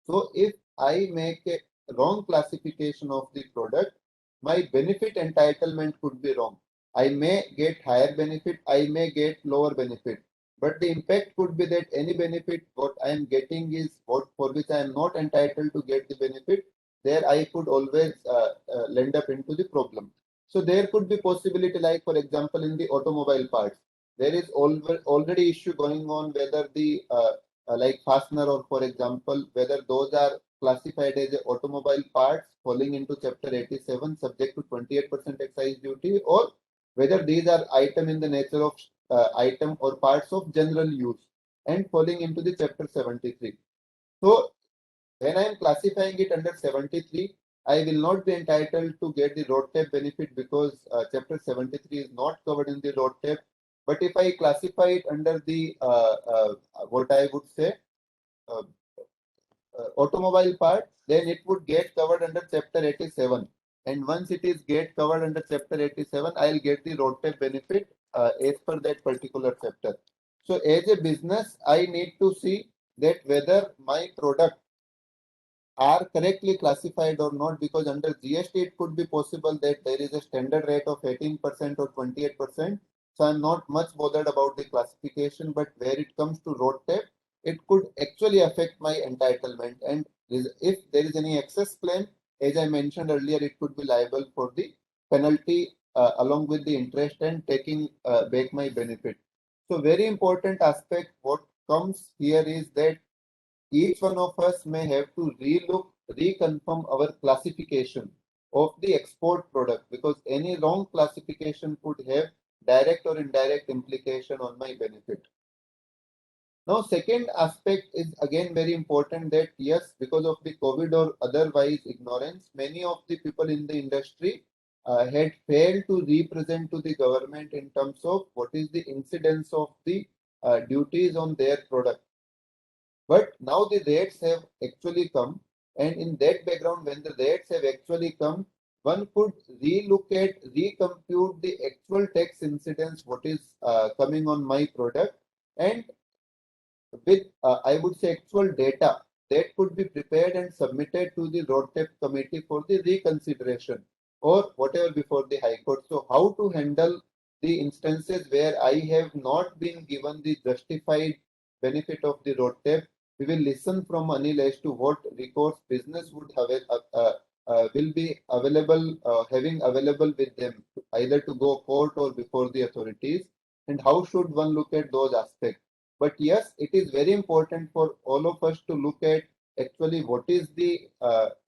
So if I make a wrong classification of the product, my benefit entitlement could be wrong. I may get higher benefit, I may get lower benefit, but the impact could be that any benefit what I am getting is what for which I am not entitled to get the benefit. There I could always land up into the problem. So there could be possibility, like for example in the automobile parts, there is already issue going on whether the like fastener or for example whether those are classified as automobile parts falling into chapter 87 subject to 28% excise duty, or whether these are item in the nature of item or parts of general use and falling into the chapter 73. So when I am classifying it under 73, I will not be entitled to get the RoDTEP benefit because chapter 73 is not covered in the RoDTEP. But if I classify it under the what I would say uh, automobile part, then it would get covered under chapter 87. And once it is get covered under chapter 87, I'll get the RoDTEP benefit as per that particular chapter. So as a business, I need to see that whether my product are correctly classified or not, because under GST it could be possible that there is a standard rate of 18% or 28%. So I'm not much bothered about the classification, but where it comes to RoDTEP, it could actually affect my entitlement. And if there is any excess claim, as I mentioned earlier, it could be liable for the penalty along with the interest and taking back my benefit. So very important aspect what comes here is that each one of us may have to reconfirm our classification of the export product, because any wrong classification could have direct or indirect implication on my benefit. Now, second aspect is again very important, that yes, because of the COVID or otherwise ignorance, many of the people in the industry had failed to represent to the government in terms of what is the incidence of the duties on their product. But now the rates have actually come, and in that background, when the rates have actually come, one could relook at, recompute the actual tax incidence, what is coming on my product, and with, I would say, actual data that could be prepared and submitted to the RoDTEP committee for the reconsideration or whatever before the High Court. So, how to handle the instances where I have not been given the justified benefit of the RoDTEP? We will listen from Anil as to what recourse business would have will be available, having available with them, either to go court or before the authorities, and how should one look at those aspects. But yes, it is very important for all of us to look at actually what is the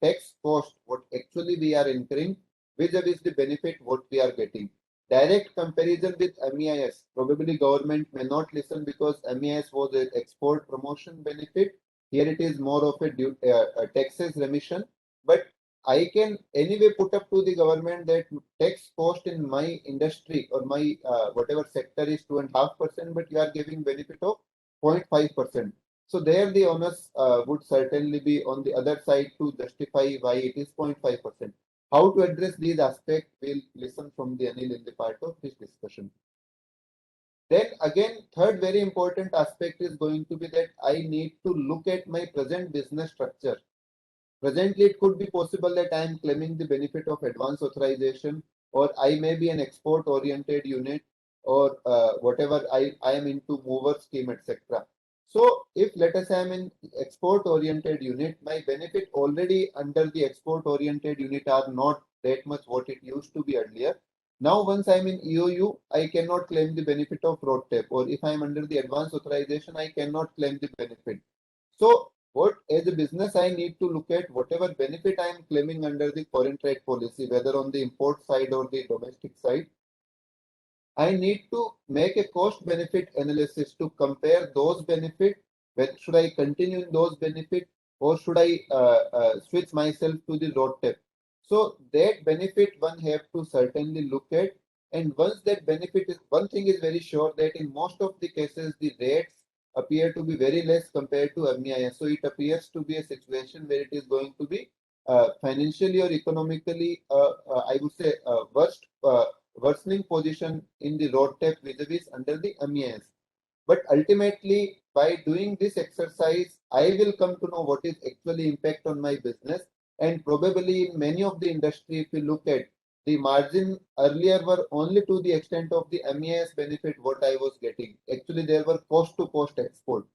tax cost, what actually we are incurring, vis-a-vis the benefit what we are getting. Direct comparison with MEIS, probably government may not listen because MEIS was an export promotion benefit. Here it is more of a taxes remission. But I can anyway put up to the government that tax cost in my industry or my whatever sector is 2.5%, but you are giving benefit of 0.5%. So there the onus would certainly be on the other side to justify why it is 0.5%. How to address these aspects, we'll listen from the Anil in the part of this discussion. Then again, third very important aspect is going to be that I need to look at my present business structure. Presently, it could be possible that I am claiming the benefit of advance authorization, or I may be an export-oriented unit, or whatever I am into mover scheme, etc. So, if let us say I am in export-oriented unit, my benefit already under the export-oriented unit are not that much what it used to be earlier. Now, once I am in EOU, I cannot claim the benefit of road tape, or if I am under the advance authorization, I cannot claim the benefit. So, what as a business I need to look at whatever benefit I am claiming under the foreign trade policy, whether on the import side or the domestic side. I need to make a cost benefit analysis to compare those benefits. Whether should I continue in those benefits or should I switch myself to the road tape? So that benefit one have to certainly look at. And once that benefit is, one thing is very sure that in most of the cases the rates appear to be very less compared to MEIS. So it appears to be a situation where it is going to be financially or economically, I would say, worsening position in the road tape vis-a-vis under the MEIS. But ultimately, by doing this exercise, I will come to know what is actually impact on my business. And probably in many of the industry, if you look at the margin earlier were only to the extent of the MEIS benefit what I was getting. Actually, there were cost to cost export.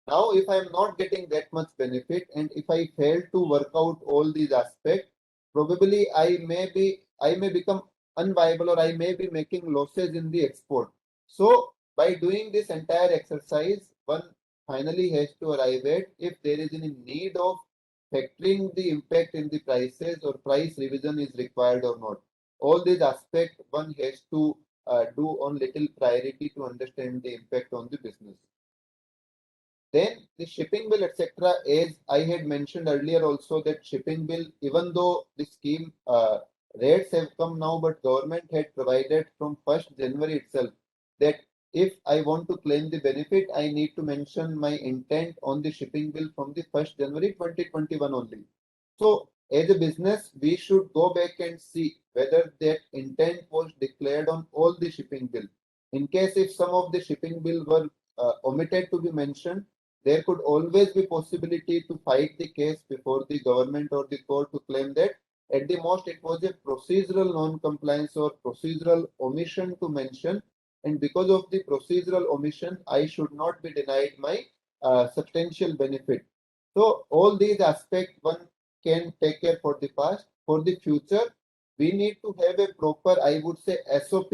Now, if I am not getting that much benefit and if I fail to work out all these aspects, probably I may become unviable or I may be making losses in the export. So by doing this entire exercise, one finally has to arrive at if there is any need of factoring the impact in the prices or price revision is required or not. All these aspects one has to do on little priority to understand the impact on the business. Then the shipping bill, etc. As I had mentioned earlier also that shipping bill, even though the scheme rates have come now, but government had provided from 1st January itself that if I want to claim the benefit, I need to mention my intent on the shipping bill from the 1st January 2021 only. So as a business, we should go back and see whether that intent was declared on all the shipping bill. In case if some of the shipping bill were omitted to be mentioned, there could always be possibility to fight the case before the government or the court to claim that at the most it was a procedural non-compliance or procedural omission to mention, and because of the procedural omission I should not be denied my substantial benefit. So all these aspects one can take care for the past. For the future, we need to have a proper, I would say, SOP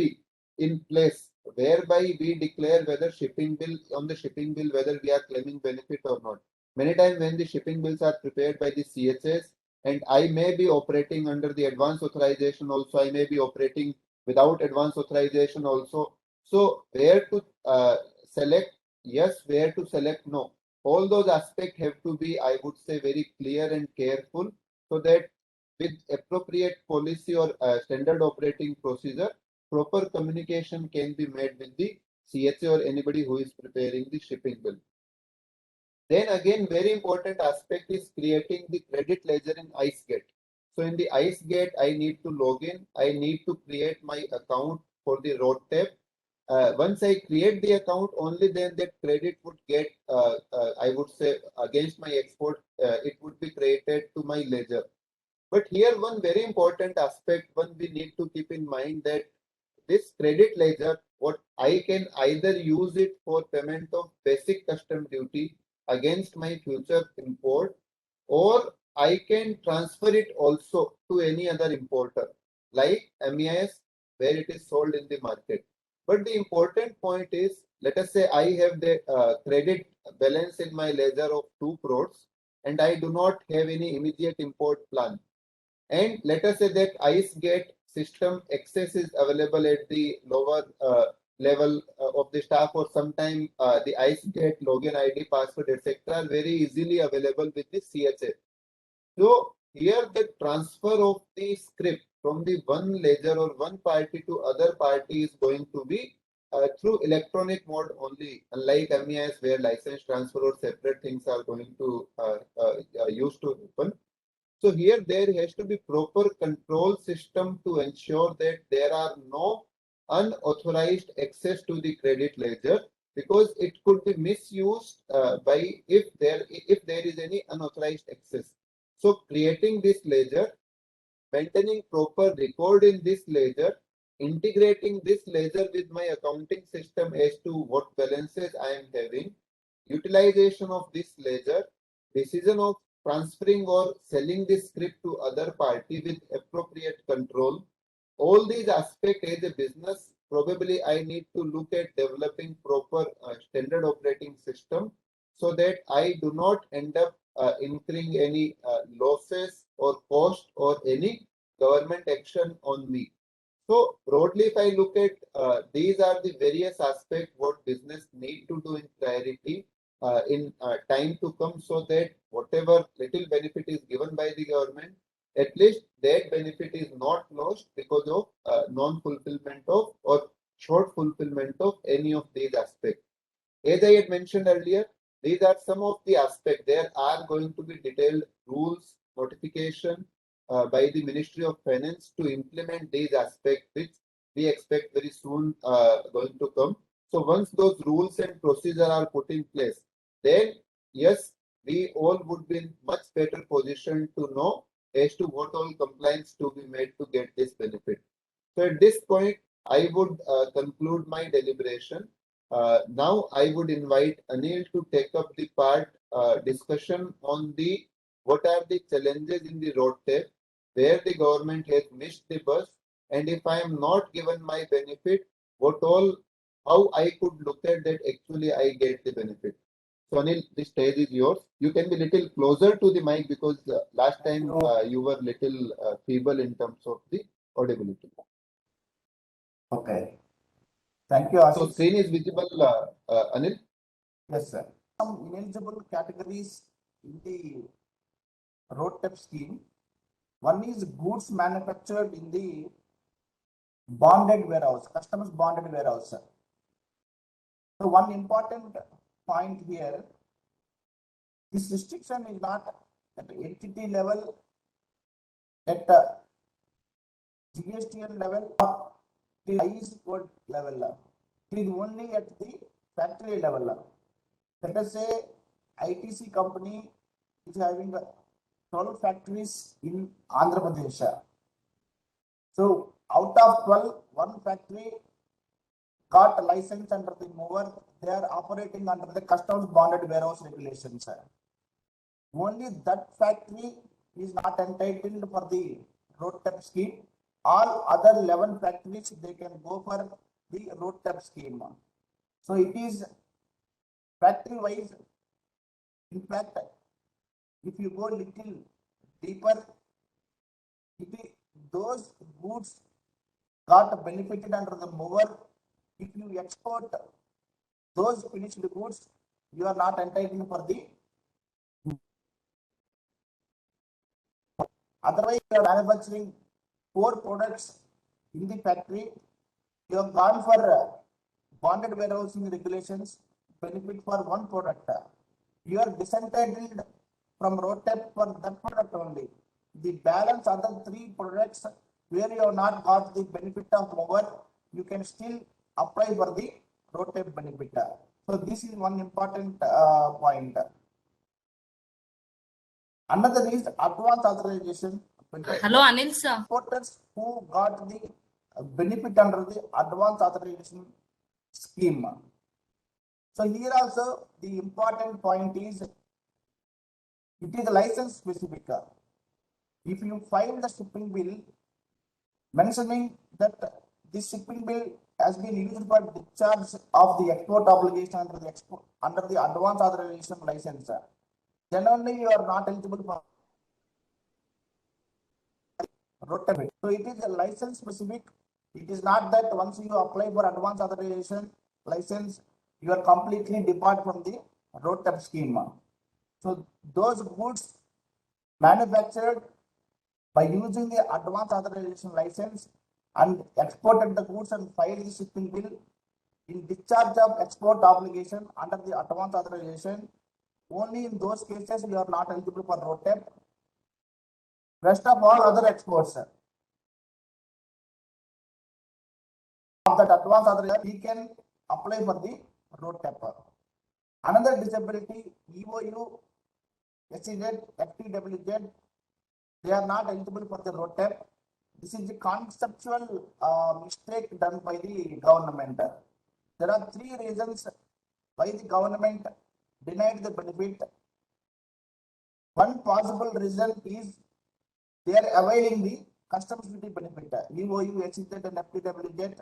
in place whereby we declare whether shipping bill on the shipping bill whether we are claiming benefit or not. Many times when the shipping bills are prepared by the CHS and I may be operating under the advance authorization also, I may be operating without advance authorization also. So where to select yes, where to select no. All those aspects have to be, I would say, very clear and careful so that with appropriate policy or standard operating procedure, proper communication can be made with the CHA or anybody who is preparing the shipping bill. Then again, very important aspect is creating the credit ledger in IceGate. So in the IceGate, I need to log in. I need to create my account for the road tape. Once I create the account, only then that credit would get, I would say, against my export, it would be created to my ledger. But here one very important aspect, one we need to keep in mind that this credit ledger, what I can either use it for payment of basic custom duty against my future import, or I can transfer it also to any other importer like MEIS where it is sold in the market. But the important point is, let us say I have the credit balance in my ledger of 2 crores and I do not have any immediate import plan. And let us say that IceGate system access is available at the lower level of the staff, or sometime the IceGate login ID, password, etc. are very easily available with the CHA. So here the transfer of the script from the one ledger or one party to other party is going to be through electronic mode only, unlike MEIS where license transfer or separate things are going to used to happen. So here there has to be proper control system to ensure that there are no unauthorized access to the credit ledger, because it could be misused by if there is any unauthorized access. So creating this ledger, maintaining proper record in this ledger, integrating this ledger with my accounting system as to what balances I am having, utilization of this ledger, decision of transferring or selling this script to other party with appropriate control. All these aspects as a business, probably I need to look at developing proper standard operating system so that I do not end up incurring any losses or cost or any government action on me. So broadly, if I look at these are the various aspects what business need to do in priority in time to come, so that whatever little benefit is given by the government, at least that benefit is not lost because of non-fulfillment of or short fulfillment of any of these aspects. As I had mentioned earlier, these are some of the aspects. There are going to be detailed rules, notification by the Ministry of Finance to implement these aspects, which we expect very soon going to come. So once those rules and procedures are put in place, then yes, we all would be in much better position to know as to what all compliance to be made to get this benefit. So at this point, I would conclude my deliberation. Now I would invite Anil to take up the part discussion on the what are the challenges in the road tax, where the government has missed the bus, and if I am not given my benefit, what all, how I could look at that actually I get the benefit. So Anil, the stage is yours. You can be little closer to the mic because last time you were little feeble in terms of the audibility. Okay. Thank you, So Ashish. screen is visible, Anil. Yes, sir. Some ineligible categories in the road tax scheme. One is goods manufactured in the bonded warehouse, customs bonded warehouse, sir. So one important point here, this restriction is not at entity level, at GSTN level, or the IEC code level. It is only at the factory level. Let us say ITC company is having 12 factories in Andhra Pradesh. So out of 12, one factory got a license under the mover. They are operating under the customs bonded warehouse regulations. Only that factory is not entitled for the road tax scheme. All other 11 factories, they can go for the road tax scheme. So it is factory wise. In fact, if you go little deeper, those goods got benefited under the mover. If you export those finished goods, you are not entitled for the. Otherwise, you are manufacturing 4 products in the factory. You have gone for bonded warehousing regulations, benefit for one product. You are disentitled from road tax for that product only. The balance other 3 products where you have not got the benefit of mover, you can still apply for the road tax benefit. So this is one important point. Another is advance authorization. Hello, Anil sir. Exporters who got the benefit under the advance authorization scheme. So here also the important point is it is license specific. If you file the shipping bill mentioning that this shipping bill has been used for discharge of the export obligation under the advance authorization license, generally you are not eligible for road tax. So it is a license specific. It is not that once you apply for advance authorization license, you are completely depart from the road tax scheme. So those goods manufactured by using the advanced authorization license and exported the goods and filed the shipping bill in discharge of export obligation under the advanced authorization. Only in those cases you are not eligible for road tax. Rest of all other exports of that advanced authorization, he can apply for the road tax. Another disability, EOU, SEZ, FTWZ, they are not eligible for the road tax. This is the conceptual mistake done by the government. There are three reasons why the government denied the benefit. One possible reason is they are availing the customs duty benefit. EOU, SEZ, and FTWZ,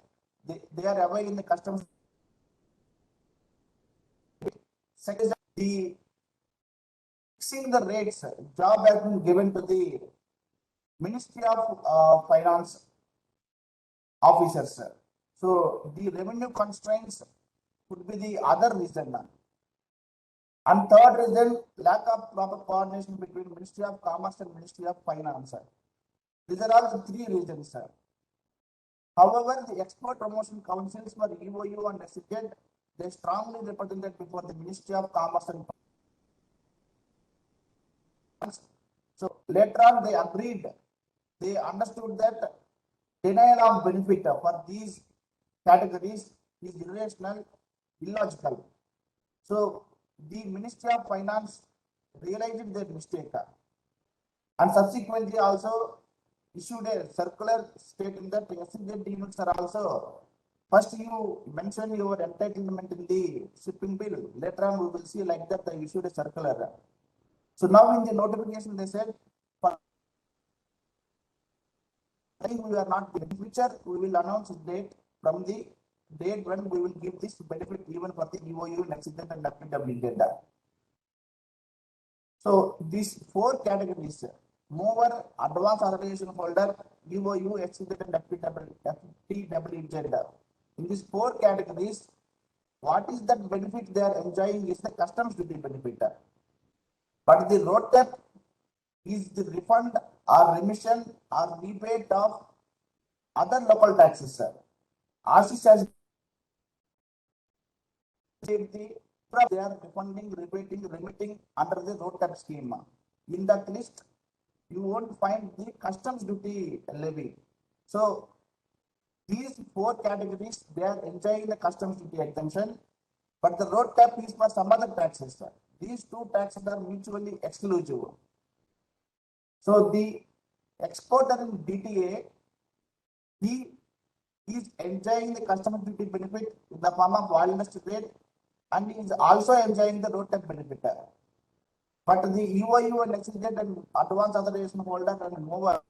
they are availing the customs. Second, the fixing the rates job has been given to the Ministry of Finance officers. So the revenue constraints could be the other reason. And third reason, lack of proper coordination between Ministry of Commerce and Ministry of Finance. These are all the three reasons. However, the export promotion councils for EOU and SEZ, they strongly represented before the Ministry of Commerce and Finance. So later on, they agreed. They understood that denial of benefit for these categories is irrational, illogical. So the Ministry of Finance realized their mistake and subsequently also issued a circular stating that SEZ units are also, first you mention your entitlement in the shipping bill, later on we will see like that they issued a circular. So now in the notification they said, for we are not in the future, we will announce a date from the date when we will give this benefit even for the EOU, SEZ, and FTWZ. So these four categories, mover, advanced authorization holder, EOU, SEZ, and FTWZ. In these four categories, what is that benefit they are enjoying is the customs duty benefit. But the road tax is the refund or remission or rebate of other local taxes. ASIS has said they are refunding, rebating, remitting under the road tax scheme. In that list, you won't find the customs duty levy. So these four categories, they are enjoying the customs duty exemption, but the road tax is for some other taxes. These two taxes are mutually exclusive. So the exporter in DTA, he is enjoying the customs duty benefit in the form of oil industry rate, and he is also enjoying the road tax benefit. But the EOU and SEZ and advanced authorization holder and mover,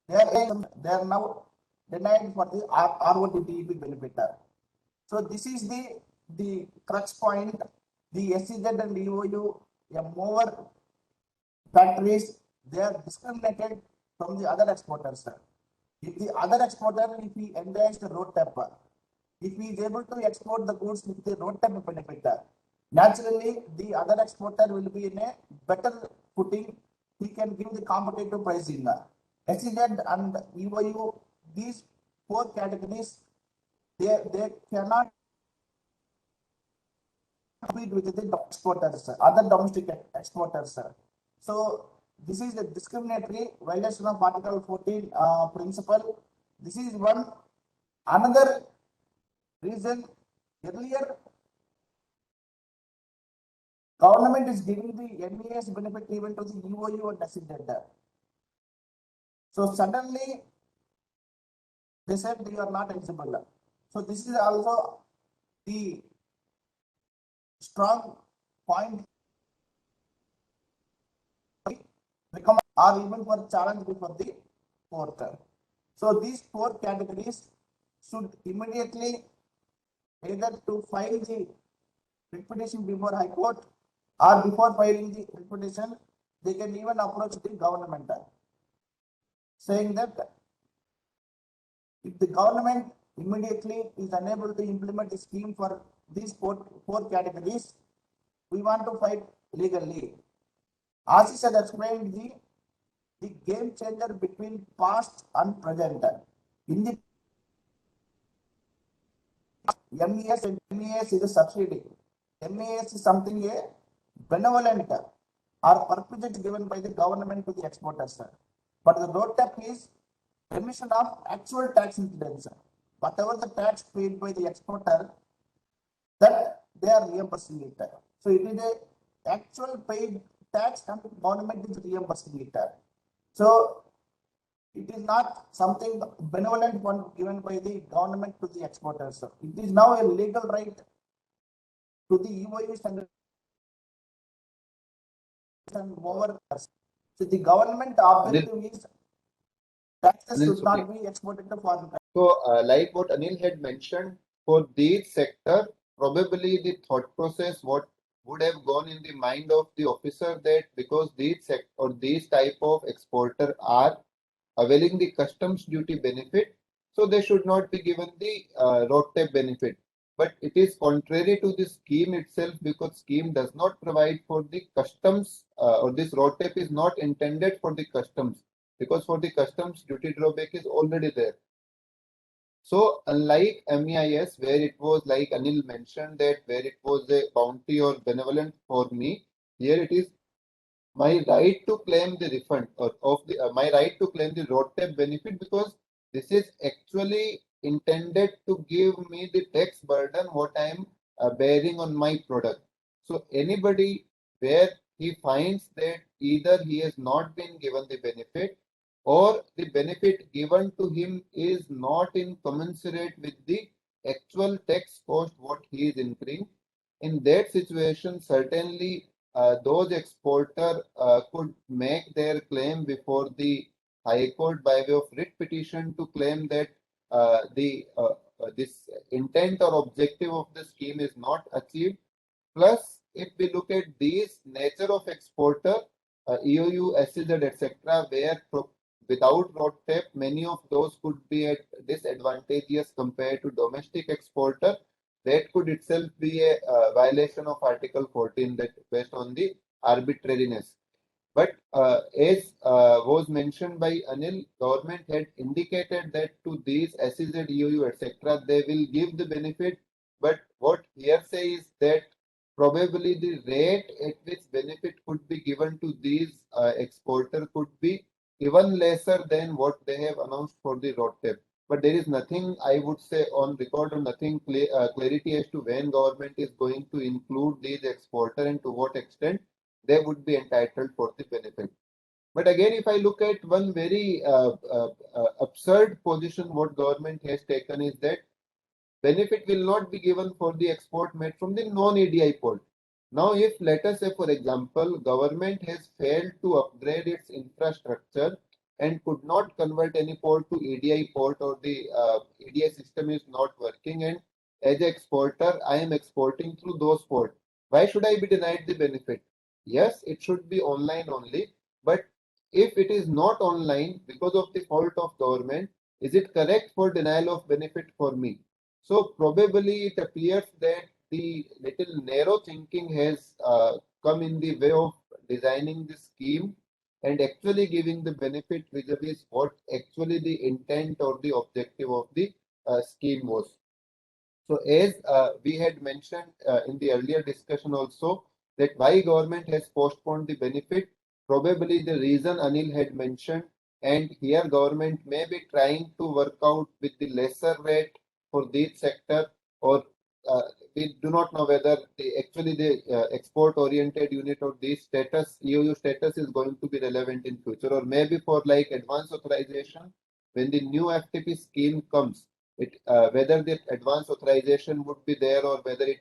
they are now denied for the ROTTEP benefit. So this is the crux point. The SEZ and EOU, a mover factories, they are discriminated from the other exporters. If the other exporter, if he enjoys the road tax, if he is able to export the goods with the road tax benefit, naturally the other exporter will be in a better footing. He can give the competitive pricing. SEZ and EOU, these four categories, they cannot compete with the exporters, other domestic exporters. So this is a discriminatory violation of Article 14 principle. This is one. Another reason, earlier government is giving the MES benefit even to the EOU and SEZ. So suddenly they said you are not eligible. So this is also the strong point or even for challenge before the court. So these four categories should immediately either to file the writ petition before High Court or before filing the writ petition, they can even approach the government saying that if the government immediately is unable to implement a scheme for these four categories, we want to fight legally. Ashish has explained the game changer between past and present. In the MES is a subsidy. MES is something a benevolent or perquisite given by the government to the exporters. But the road tax is remission of actual tax incidence. Whatever the tax paid by the exporter, that they are reimbursing it. So it is a actual paid tax and government is reimbursing it. So it is not something benevolent one given by the government to the exporters. It is now a legal right to the EOUs and over. So the government objective is taxes Anil, should not be exported to foreign countries. So, like what Anil had mentioned, for this sector, probably the thought process, what would have gone in the mind of the officer that because these or these type of exporter are availing the customs duty benefit, so they should not be given the road tax benefit. But it is contrary to the scheme itself because scheme does not provide for the customs or this road tax is not intended for the customs because for the customs duty drawback is already there. So unlike MEIS, where it was like Anil mentioned that where it was a bounty or benevolent for me, here it is my right to claim the refund or of the my right to claim the road tax benefit because this is actually intended to give me the tax burden what I am bearing on my product. So anybody where he finds that either he has not been given the benefit or the benefit given to him is not in commensurate with the actual tax cost what he is incurring. In that situation, certainly those exporter could make their claim before the High Court by way of writ petition to claim that this intent or objective of the scheme is not achieved. Plus, if we look at these nature of exporter, EOU, SEZ, etc., where without road tax, many of those could be at disadvantageous compared to domestic exporter. That could itself be a violation of Article 14 that based on the arbitrariness. But as was mentioned by Anil, government had indicated that to these SEZ, EOU, etc., they will give the benefit. But what hearsay is that probably the rate at which benefit could be given to these exporter could be even lesser than what they have announced for the road tax. But there is nothing I would say on record or nothing clarity as to when government is going to include these exporter and to what extent they would be entitled for the benefit. But again, if I look at one very absurd position, what government has taken is that benefit will not be given for the export made from the non-ADI port. Now, if let us say, for example, government has failed to upgrade its infrastructure and could not convert any port to ADI port or the ADI system is not working and as an exporter, I am exporting through those ports. Why should I be denied the benefit? Yes, it should be online only, but if it is not online because of the fault of government, is it correct for denial of benefit for me? So probably it appears that the little narrow thinking has come in the way of designing the scheme and actually giving the benefit vis-a-vis what actually the intent or the objective of the scheme was. So as we had mentioned in the earlier discussion also that why government has postponed the benefit, probably the reason Anil had mentioned, and here government may be trying to work out with the lesser rate for this sector or we do not know whether actually the export oriented unit or this status EOU status is going to be relevant in future or maybe for like advance authorization when the new FTP scheme comes it whether the advance authorization would be there or whether it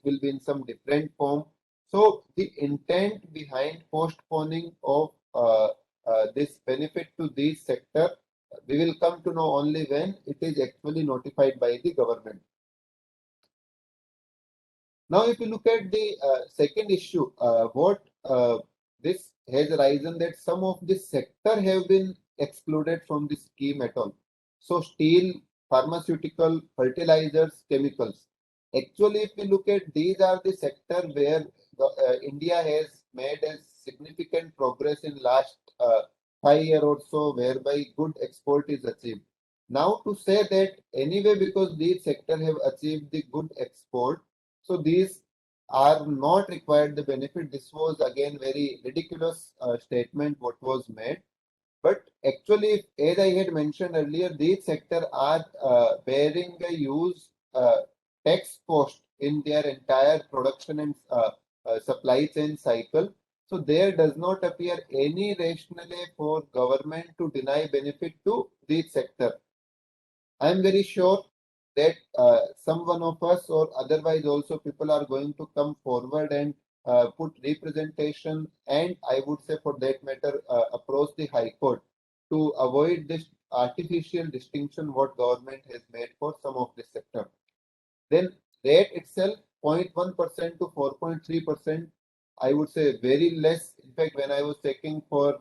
will be in some different form. So the intent behind postponing of this benefit to this sector, we will come to know only when it is actually notified by the government. Now, if you look at the second issue, what this has arisen that some of the sector have been excluded from the scheme at all. So, steel, pharmaceutical, fertilizers, chemicals. Actually, if we look at these are the sector where India has made a significant progress in last 5 years or so, whereby good export is achieved. Now to say that anyway, because these sectors have achieved the good export, so these are not required the benefit. This was again very ridiculous statement what was made. But actually, as I had mentioned earlier, these sectors are bearing a huge tax cost in their entire production and supply chain cycle. So there does not appear any rationale for government to deny benefit to these sector. I am very sure that some one of us or otherwise also people are going to come forward and put representation, and I would say for that matter approach the High Court to avoid this artificial distinction what government has made for some of this sector. Then rate itself 0.1% to 4.3%, I would say very less. In fact, when I was checking for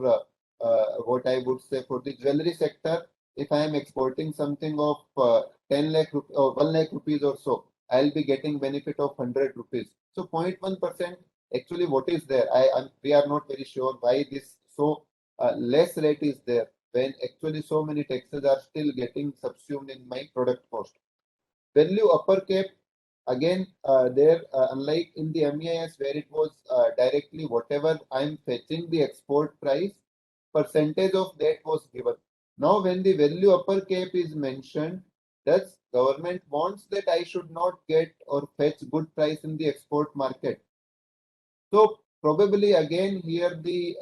what I would say for the jewelry sector, if I am exporting something of 10 lakh or 1 lakh rupees or so, I'll be getting benefit of 100 rupees. So 0.1%, actually what is there? We are not very sure why this so less rate is there when actually so many taxes are still getting subsumed in my product cost. Value upper cap, again there unlike in the MEIS where it was directly whatever I'm fetching the export price, percentage of that was given. Now when the value upper cap is mentioned, does government wants that I should not get or fetch good price in the export market? So probably again here the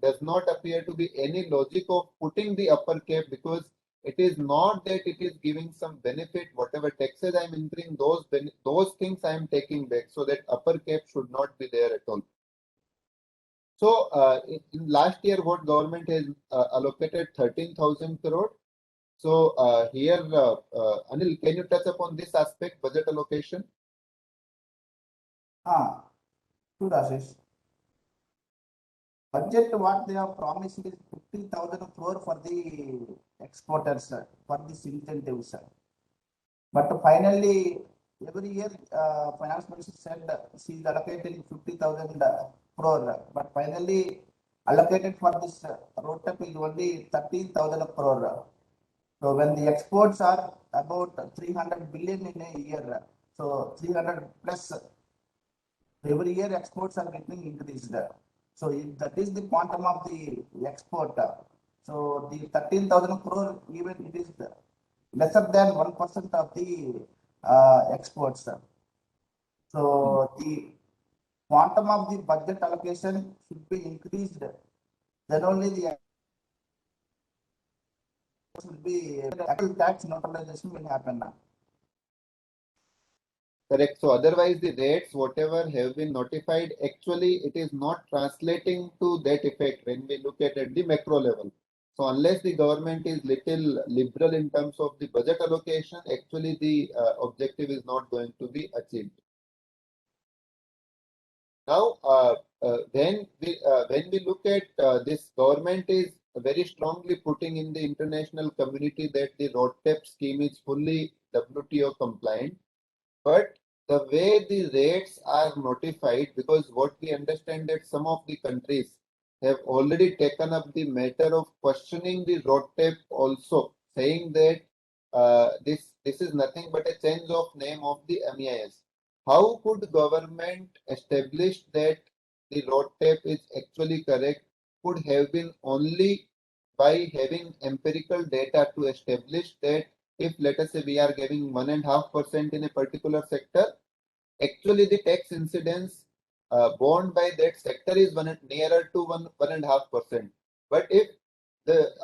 does not appear to be any logic of putting the upper cap, because it is not that it is giving some benefit. Whatever taxes I am incurring, those things I am taking back, so that upper cap should not be there at all. So in last year, what government has allocated 13,000 crore. So here, Anil, can you touch upon this aspect, budget allocation? Good, Ashish. Budget what they have promised is 50,000 crore for the exporters, for this incentives. But finally, every year, finance minister said she is allocating 50,000 crore. But finally, allocated for this roadmap is only 13,000 crore. So when the exports are about 300 billion in a year, so 300 plus every year exports are getting increased. So if that is the quantum of the export, so the 13,000 crore, even it is lesser than 1% of the exports. So the quantum of the budget allocation should be increased. Then only the will be actual tax neutralization will happen now. Correct. So otherwise the rates, whatever have been notified, actually it is not translating to that effect when we look at the macro level. So unless the government is little liberal in terms of the budget allocation, actually the objective is not going to be achieved. Now, when we look at this, government is very strongly putting in the international community that the RoDTEP scheme is fully WTO compliant. But the way the rates are notified, because what we understand that some of the countries have already taken up the matter of questioning the RoDTEP also, saying that this is nothing but a change of name of the MEIS. How could government establish that the RoDTEP is actually correct? Could have been only by having empirical data to establish that if let us say we are giving 1.5% in a particular sector, actually the tax incidence borne by that sector is nearer to 1.5%. But if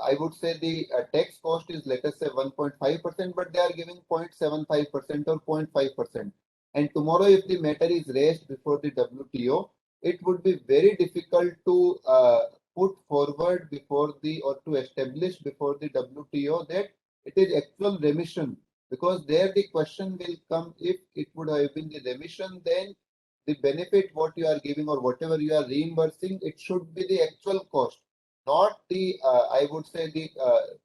I would say the tax cost is let us say 1.5%, but they are giving 0.75% or 0.5%. And tomorrow, if the matter is raised before the WTO, it would be very difficult to put forward before the or to establish before the WTO that it is actual remission, because there the question will come, if it would have been the remission, then the benefit what you are giving or whatever you are reimbursing, it should be the actual cost, not the I would say the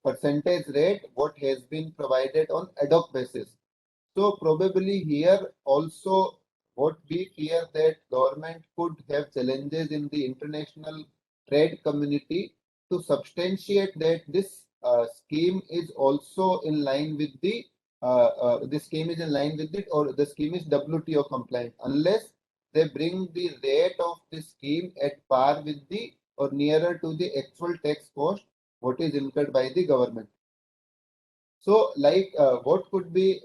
percentage rate what has been provided on ad hoc basis. So probably here also what we fear that government could have challenges in the international trade community to substantiate that this scheme is also in line with the scheme is in line with it, or the scheme is WTO compliant, unless they bring the rate of the scheme at par with the or nearer to the actual tax cost what is incurred by the government. So, what could be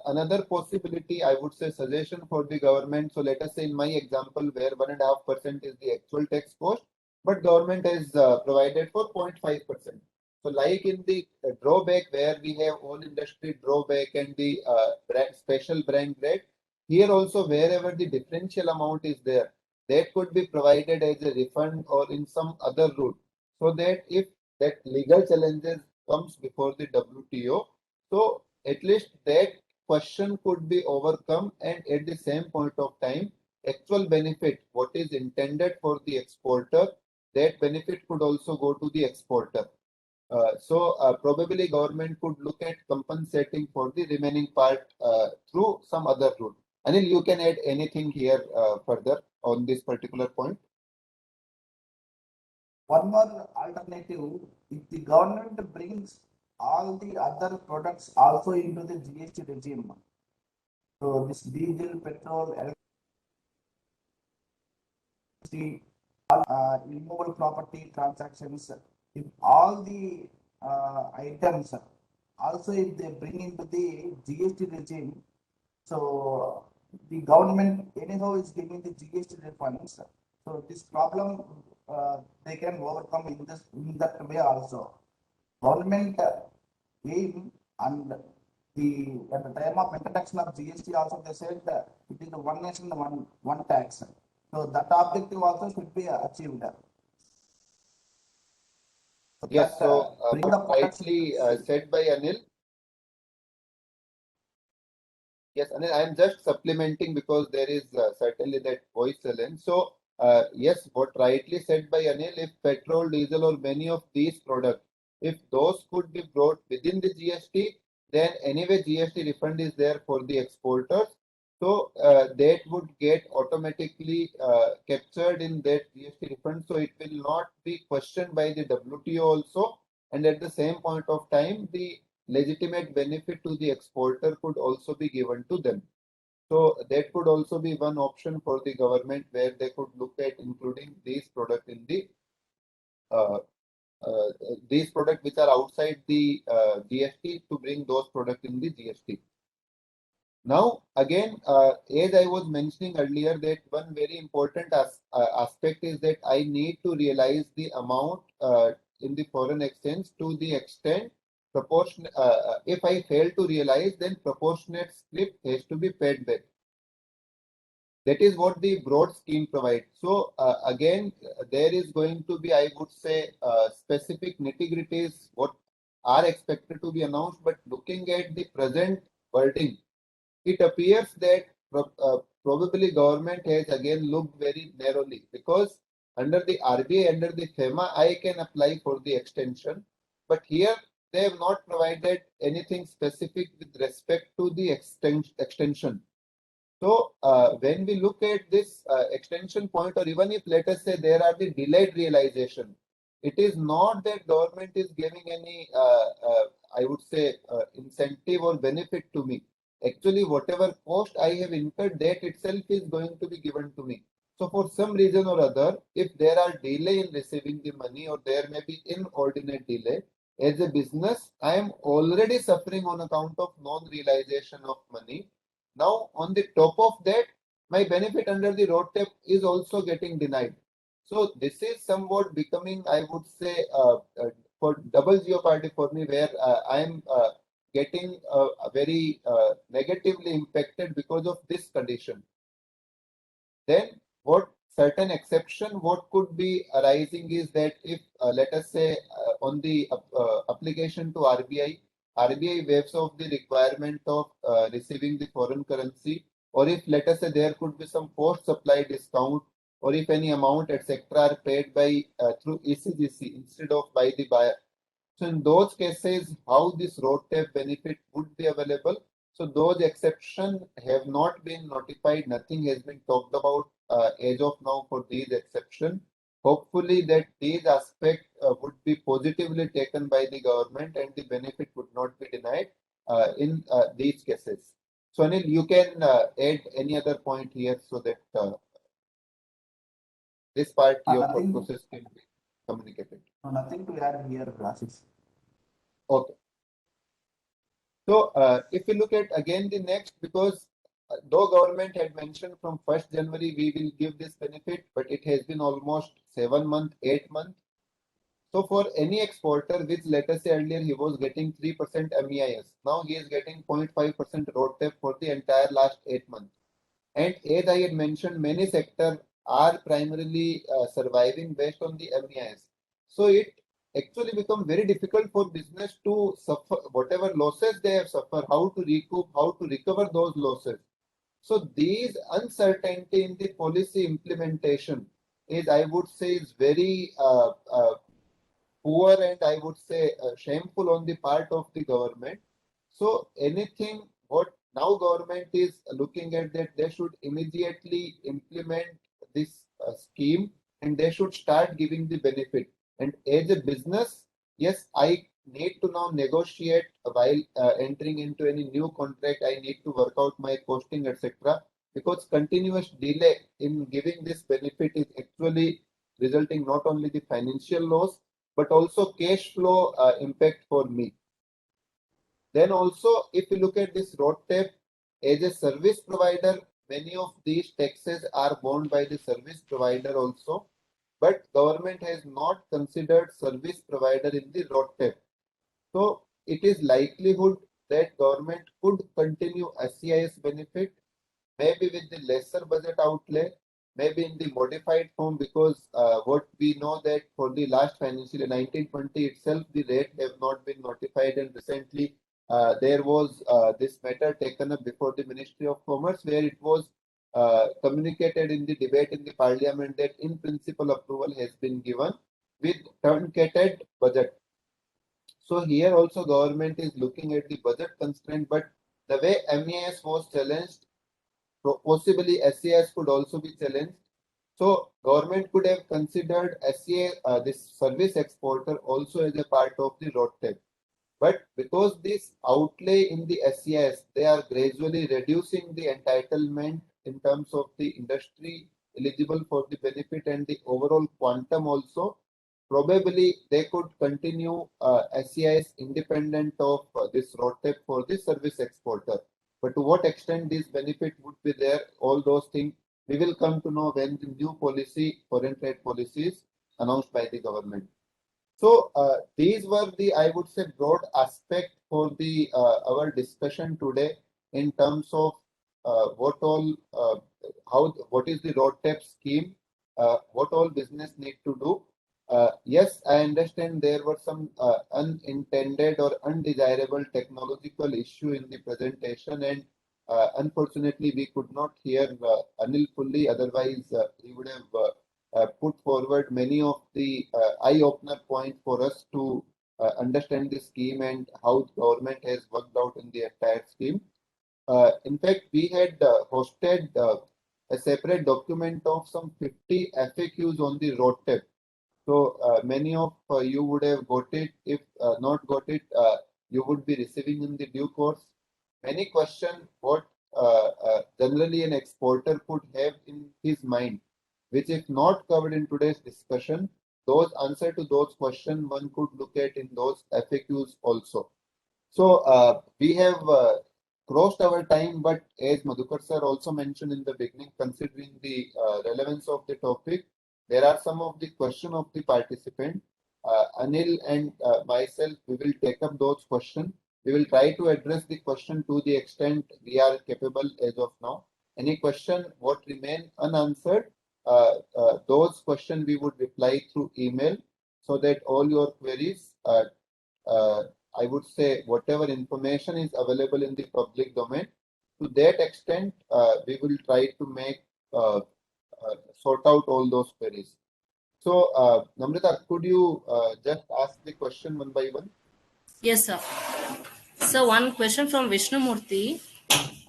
another possibility? I would say suggestion for the government. So, let us say in my example, where 1.5% is the actual tax cost, but government has provided for 0.5%. So, like in the drawback where we have all industry drawback and the special brand rate, here also wherever the differential amount is there, that could be provided as a refund or in some other route, so that if that legal challenges comes before the WTO. So at least that question could be overcome, and at the same point of time, actual benefit, what is intended for the exporter, that benefit could also go to the exporter. Probably government could look at compensating for the remaining part through some other route. Anil, you can add anything here further on this particular point. One more alternative, if the government brings all the other products also into the GST regime. So this diesel, petrol, electricity, immovable property transactions, if all the items also if they bring into the GST regime, so the government anyhow is giving the GST refunds. So this problem they can overcome in that way also. Government aim and at the time of introduction of GST also they said that it is the one nation one tax. So that objective also should be achieved. So Yes, that, so bring the products rightly into the- said by Anil. Yes, Anil, I am just supplementing because there is certainly that voice challenge. So, yes, what rightly said by Anil, if petrol, diesel, or many of these products, if those could be brought within the GST, then anyway GST refund is there for the exporters. So, that would get automatically captured in that GST refund. So, it will not be questioned by the WTO also. And at the same point of time, the legitimate benefit to the exporter could also be given to them. So that could also be one option for the government where they could look at including these products in the uh, these products which are outside the GST to bring those products in the GST. Now, again, as I was mentioning earlier, that one very important aspect is that I need to realize the amount in the foreign exchange to the extent proportion. If I fail to realize, then proportionate split has to be paid back. That is what the broad scheme provides. So again, there is going to be, I would say, specific nitty-gritties what are expected to be announced. But looking at the present wording, it appears that probably government has again looked very narrowly, because under the RBI, under the FEMA, I can apply for the extension, but here they have not provided anything specific with respect to the extension. So when we look at this extension point, or even if let us say there are the delayed realization, it is not that government is giving any, I would say, incentive or benefit to me. Actually, whatever cost I have incurred, that itself is going to be given to me. So for some reason or other, if there are delay in receiving the money, or there may be inordinate delay, as a business, I am already suffering on account of non-realization of money. Now, on the top of that, my benefit under the RoDTEP is also getting denied. So this is somewhat becoming, I would say, for double jeopardy for me, where I am getting very negatively impacted because of this condition. Then what certain exception what could be arising is that if let us say on the application to RBI waives off the requirement of receiving the foreign currency, or if let us say there could be some post supply discount, or if any amount etc are paid by through ECGC instead of by the buyer. So in those cases, how this RoDTEP benefit would be available? So those exceptions have not been notified. Nothing has been talked about as of now for these exceptions. Hopefully that these aspects would be positively taken by the government and the benefit would not be denied in these cases. So Anil, you can add any other point here so that this part your thought Nothing, process can be communicated. nothing to add here, Ashish. Okay. So if you look at again the next, because though government had mentioned from 1st January we will give this benefit, but it has been almost 7 months, 8 months. So for any exporter, which let us say earlier he was getting 3% MEIS, now he is getting 0.5% road tax for the entire last 8 months. And as I had mentioned, many sectors are primarily surviving based on the MEIS. So it actually becomes very difficult for business to suffer whatever losses they have suffered, how to recoup, how to recover those losses. So these uncertainty in the policy implementation is, I would say, is very poor and I would say shameful on the part of the government. So anything what now government is looking at that they should immediately implement this scheme and they should start giving the benefit. And as a business, yes, I need to now negotiate while entering into any new contract. I need to work out my costing, etc. Because continuous delay in giving this benefit is actually resulting not only the financial loss but also cash flow impact for me. Then also, if you look at this road tax as a service provider, many of these taxes are borne by the service provider also, but government has not considered service provider in the road tax. So it is likelihood that government could continue SEIS benefit, maybe with the lesser budget outlay, maybe in the modified form, because what we know that for the last financial year 1920 itself, the rate have not been notified, and recently there was this matter taken up before the Ministry of Commerce, where it was communicated in the debate in the parliament that in principle approval has been given with truncated budget. So here also government is looking at the budget constraint, but the way MES was challenged, possibly SEIS could also be challenged. So government could have considered SEA, this service exporter, also as a part of the road tax. But because this outlay in the SEIS, they are gradually reducing the entitlement in terms of the industry eligible for the benefit and the overall quantum also. Probably they could continue SEIS independent of this road tax for the service exporter. But to what extent this benefit would be there, all those things we will come to know when the new policy, foreign trade policy is announced by the government. So these were the, I would say, broad aspect for the our discussion today in terms of what all, what is the road tax scheme, what all business need to do. Yes, I understand there were some unintended or undesirable technological issue in the presentation, and unfortunately we could not hear Anil fully. Otherwise, he would have put forward many of the eye-opener points for us to understand the scheme and how government has worked out in the entire scheme. In fact, we had hosted a separate document of some 50 FAQs on the road tax. So many of you would have got it. If not got it, you would be receiving in the due course. Many questions what generally an exporter could have in his mind, which if not covered in today's discussion, those answer to those questions one could look at in those FAQs also. So we have crossed our time, but as Madhukar sir also mentioned in the beginning, considering the relevance of the topic, there are some of the question of the participant. Anil and myself, we will take up those questions. We will try to address the question to the extent we are capable as of now. Any question what remain unanswered, those questions we would reply through email so that all your queries, I would say whatever information is available in the public domain, to that extent, we will try to make sort out all those queries. So, Namrata, could you just ask the question one by one? Yes, sir. So one question from Vishnumurthy.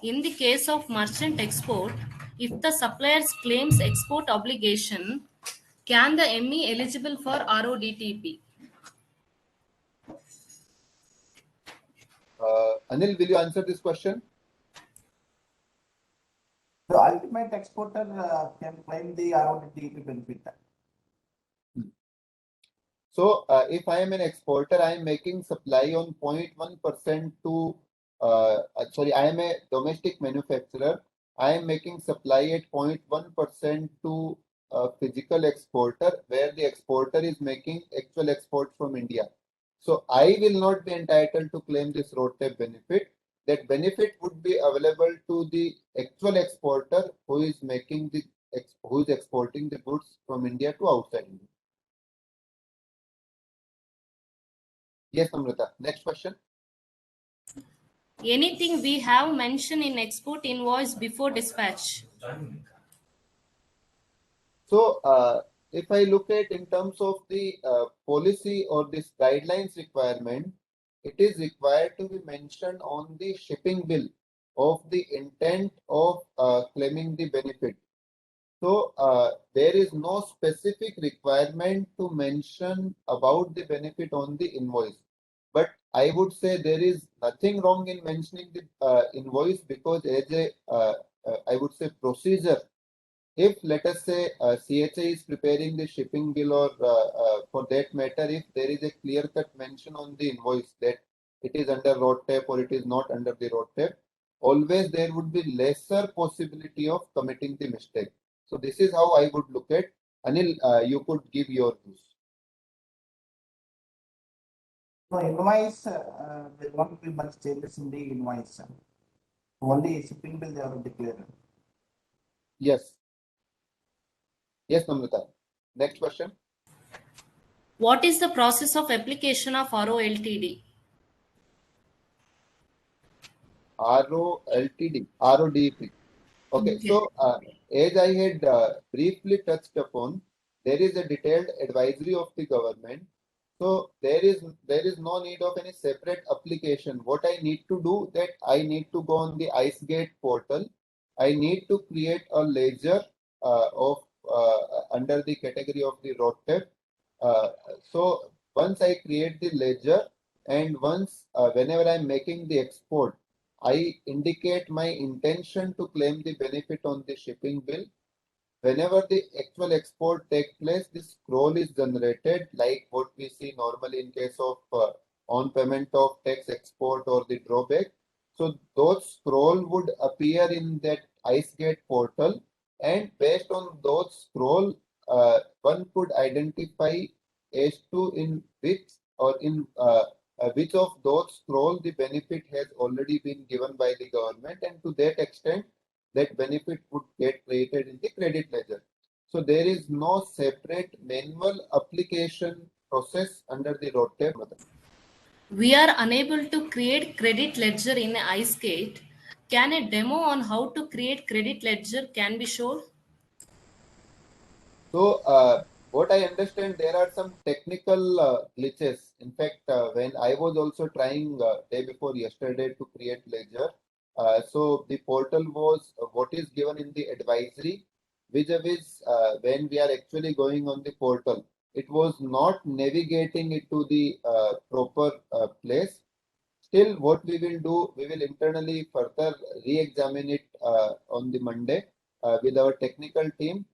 In the case of merchant export, if the supplier claims export obligation, can the ME eligible for RODTP? Anil, will you answer this question? The ultimate exporter can claim the RODTP benefit. So if I am an exporter, I am making supply on 0.1% to, sorry, I am a domestic manufacturer. I am making supply at 0.1% to a physical exporter, where the exporter is making actual exports from India. So I will not be entitled to claim this RoDTEP benefit. That benefit would be available to the actual exporter who is making the who is exporting the goods from India to outside India. Yes, Amrita. Next question. Anything we have mentioned in export invoice before dispatch? So, if I look at in terms of the policy or this guidelines requirement, it is required to be mentioned on the shipping bill of the intent of claiming the benefit. So, there is no specific requirement to mention about the benefit on the invoice. But I would say there is nothing wrong in mentioning the invoice, because as a I would say procedure, if let us say CHA is preparing the shipping bill, or for that matter, if there is a clear-cut mention on the invoice that it is under RoDTEP or it is not under the RoDTEP, always there would be lesser possibility of committing the mistake. So this is how I would look at. Anil, you could give your views. No, invoice, there won't be much changes in the invoice. Only shipping bill they have declared. Yes. Yes, Namrata. Next question. What is the process of application of ROLTD? RODP. Okay, so as I had briefly touched upon, there is a detailed advisory of the government. So there is no need of any separate application. What I need to do, that I need to go on the IceGate portal. I need to create a ledger of under the category of the RoDTEP. So once I create the ledger, and once whenever I'm making the export, I indicate my intention to claim the benefit on the shipping bill. Whenever the actual export takes place, this scroll is generated like what we see normally in case of on payment of tax export or the drawback. So those scroll would appear in that IceGate portal, and based on those scroll, one could identify as to in which or in which of those scroll the benefit has already been given by the government, and to that extent that benefit would get created in the credit ledger. So there is no separate manual application process under the RoDTEP. We are unable to create credit ledger in IceGate. Can a demo on how to create credit ledger can be shown? So what I understand, there are some technical glitches. In fact, when I was also trying day before yesterday to create ledger, so the portal was what is given in the advisory, vis-a-vis when we are actually going on the portal, it was not navigating it to the proper place. Still, what we will do, we will internally further re-examine it on the Monday with our technical team.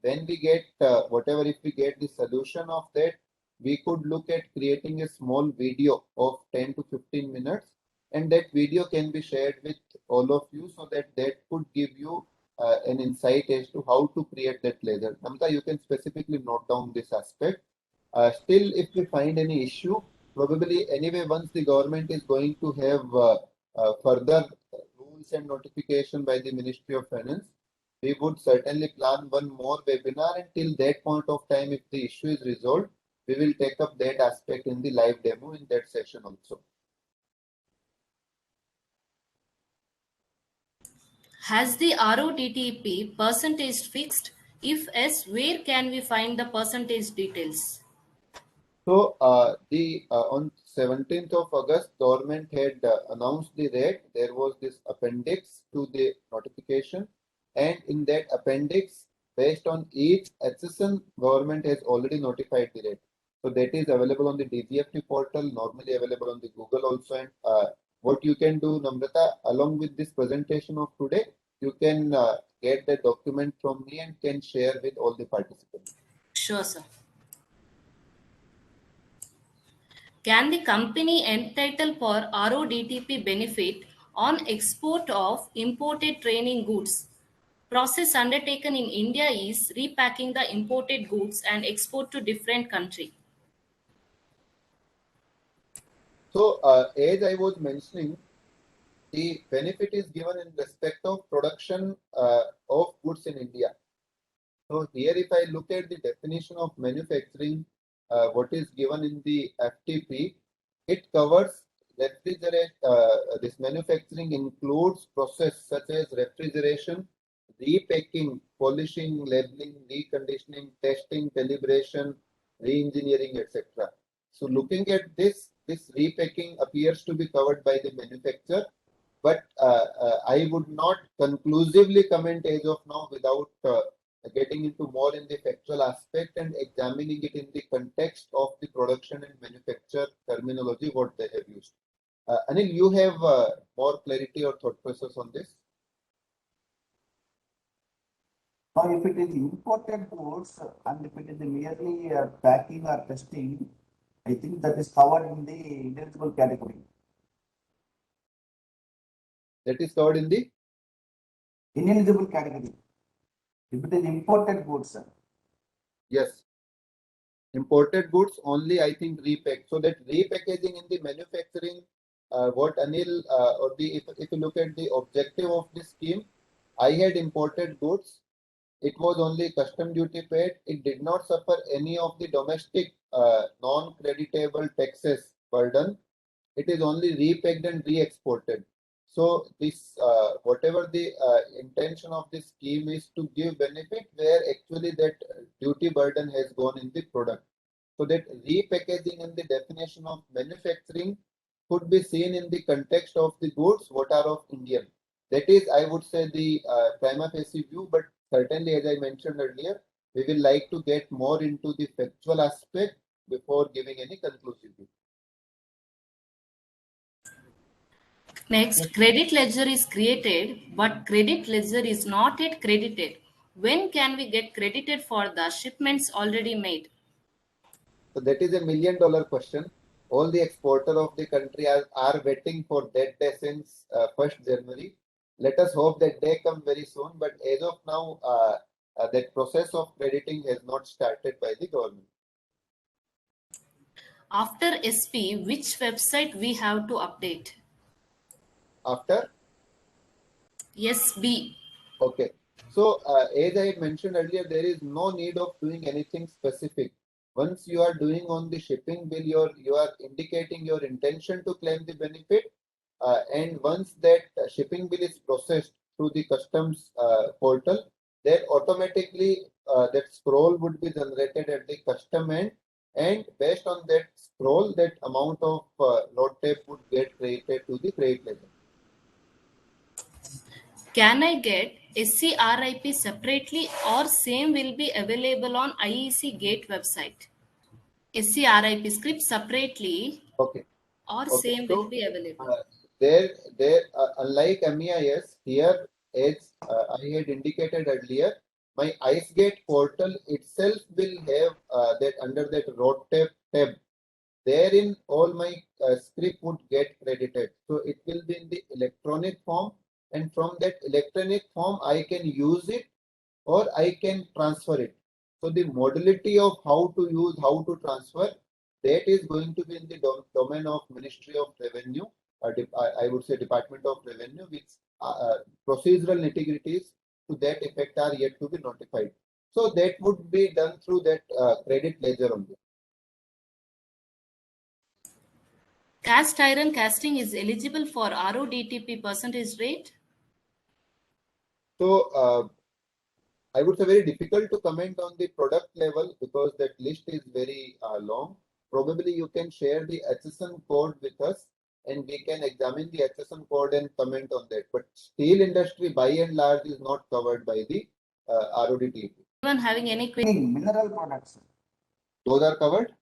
When we get whatever, if we get the solution of that, we could look at creating a small video of 10 to 15 minutes, and that video can be shared with all of you, so that could give you an insight as to how to create that ledger. Namta, you can specifically note down this aspect. Still, if we find any issue, probably anyway, once the government is going to have further rules and notification by the Ministry of Finance, we would certainly plan one more webinar. Until that point of time, if the issue is resolved, we will take up that aspect in the live demo in that session also. Has the RODTP percentage fixed? If yes, where can we find the percentage details? So the on 17th of August, government had announced the rate. There was this appendix to the notification, and in that appendix, based on each HSN, government has already notified the rate. So that is available on the DGFT portal, normally available on the Google also. And what you can do, Namrata, along with this presentation of today, you can get the document from me and can share with all the participants. Sure, sir. Can the company entitle for RODTP benefit on export of imported training goods? Process undertaken in India is repacking the imported goods and export to different country. So, as I was mentioning, the benefit is given in respect of production of goods in India. So here, if I look at the definition of manufacturing, what is given in the FTP, it covers this manufacturing includes process such as refrigeration, repacking, polishing, labeling, reconditioning, testing, calibration, re-engineering, etc. So looking at this repacking appears to be covered by the manufacturer, but I would not conclusively comment as of now without getting into more in the factual aspect and examining it in the context of the production and manufacture terminology what they have used. Anil, you have more clarity or thought process on this? Now, if it is imported goods and if it is merely packing or testing, I think that is covered in the ineligible category. That is covered in the Ineligible category. If it is imported goods, yes. Imported goods only, I think, repack. So that repackaging in the manufacturing, what Anil, or the if you look at the objective of this scheme, I had imported goods. It was only custom duty paid. It did not suffer any of the domestic non-creditable taxes burden. It is only repacked and re-exported. So this, whatever the intention of this scheme is to give benefit where actually that duty burden has gone in the product. So that repackaging in the definition of manufacturing could be seen in the context of the goods what are of Indian. That is, I would say, the prima facie view, but certainly, as I mentioned earlier, we will like to get more into the factual aspect before giving any conclusive view. Next, credit ledger is created, but credit ledger is not yet credited. When can we get credited for the shipments already made? So that is $1 million question. All the exporter of the country are waiting for that day since 1st January. Let us hope that day come very soon. But as of now, that process of crediting has not started by the government. After SP, which website we have to update? After? SB. Okay. So as I mentioned earlier, there is no need of doing anything specific. Once you are doing on the shipping bill, you are indicating your intention to claim the benefit. And once that shipping bill is processed through the customs portal, then automatically that scroll would be generated at the custom end, and based on that scroll, that amount of load tab would get created to the credit ledger. Can I get SCRIP separately or same will be available on IEC Gate website? SCRIP script separately Okay. or Okay. same So, will be available? Unlike MEIS, here, as I had indicated earlier, my IceGate portal itself will have that under that road tab. Therein, all my script would get credited. So it will be in the electronic form, and from that electronic form, I can use it or I can transfer it. So the modality of how to use, how to transfer, that is going to be in the domain of Ministry of Revenue, I would say Department of Revenue, which procedural nitty-gritties to that effect are yet to be notified. So that would be done through that credit ledger only. Cast iron casting is eligible for RODTP percentage rate? So I would say very difficult to comment on the product level because that list is very long. probably you can share the HSN code with us and we can examine the HSN code and comment on that. But steel industry by and large is not covered by the RODTEP. Anyone having any Mineral products. Those are covered?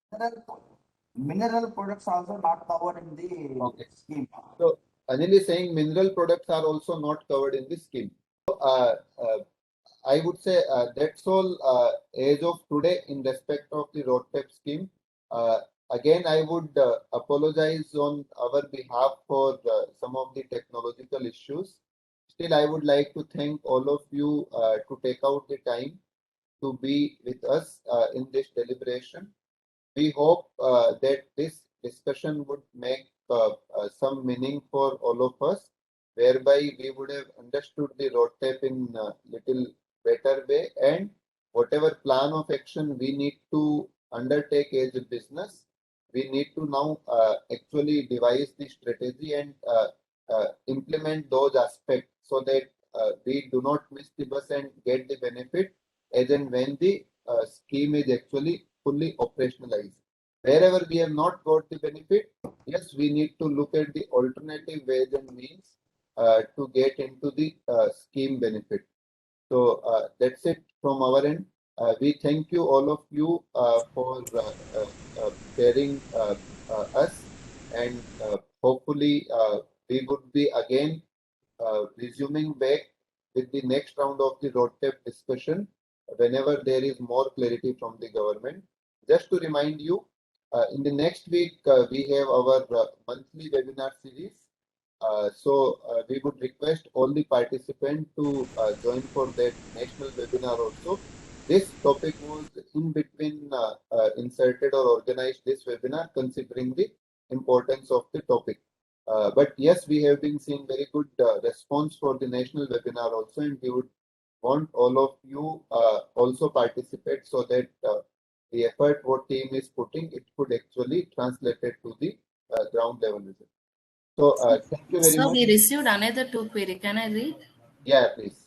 Mineral products also not covered in the Okay. scheme. So Anil is saying mineral products are also not covered in this scheme. So, I would say that's all as of today in respect of the roadmap scheme. Again, I would apologize on our behalf for some of the technological issues. Still, I would like to thank all of you to take out the time to be with us in this deliberation. We hope that this discussion would make some meaning for all of us, whereby we would have understood the roadmap in a little better way, and whatever plan of action we need to undertake as a business, we need to now actually devise the strategy and implement those aspects so that we do not miss the bus and get the benefit as and when the scheme is actually fully operationalized. Wherever we have not got the benefit, yes, we need to look at the alternative ways and means to get into the scheme benefit. So that's it from our end. We thank you, all of you, for sharing us, and hopefully we would be again resuming back with the next round of the roadmap discussion whenever there is more clarity from the government. Just to remind you, in the next week we have our monthly webinar series. We would request all the participants to join for that national webinar also. This topic was in between inserted or organized this webinar considering the importance of the topic. But yes, we have been seeing very good response for the national webinar also, and we would want all of you also participate so that the effort what team is putting, it could actually translate it to the ground level result. So thank you very So much. we received another 2 query. Can I read? Yeah, please.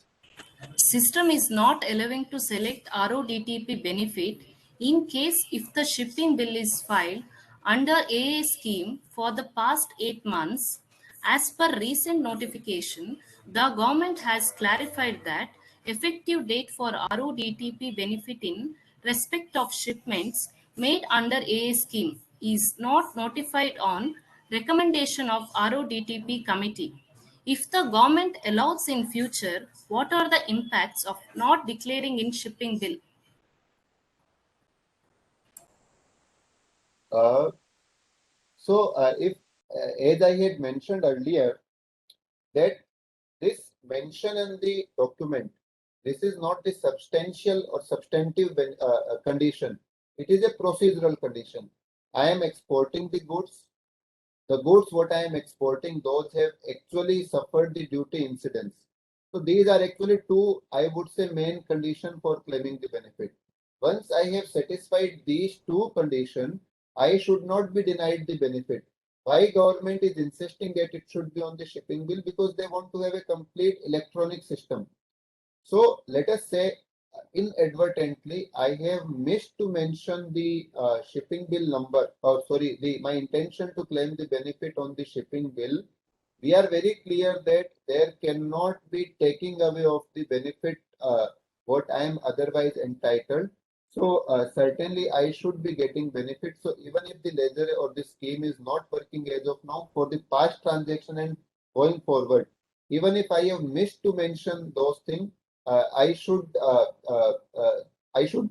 System is not allowing to select RODTP benefit in case if the shipping bill is filed under AA scheme for the past 8 months. As per recent notification, the government has clarified that effective date for RODTP benefit in respect of shipments made under AA scheme is not notified on recommendation of RODTP committee. If the government allows in future, what are the impacts of not declaring in shipping bill? If as I had mentioned earlier, that this mention in the document, this is not the substantial or substantive condition. It is a procedural condition. I am exporting the goods. The goods what I am exporting, those have actually suffered the duty incidents. So these are actually two, I would say, main condition for claiming the benefit. Once I have satisfied these two conditions, I should not be denied the benefit. Why government is insisting that it should be on the shipping bill? Because they want to have a complete electronic system. So let us say inadvertently I have missed to mention the shipping bill number, or sorry, my intention to claim the benefit on the shipping bill. We are very clear that there cannot be taking away of the benefit what I am otherwise entitled. So certainly I should be getting benefit. So even if the ledger or the scheme is not working as of now for the past transaction and going forward, even if I have missed to mention those things, I should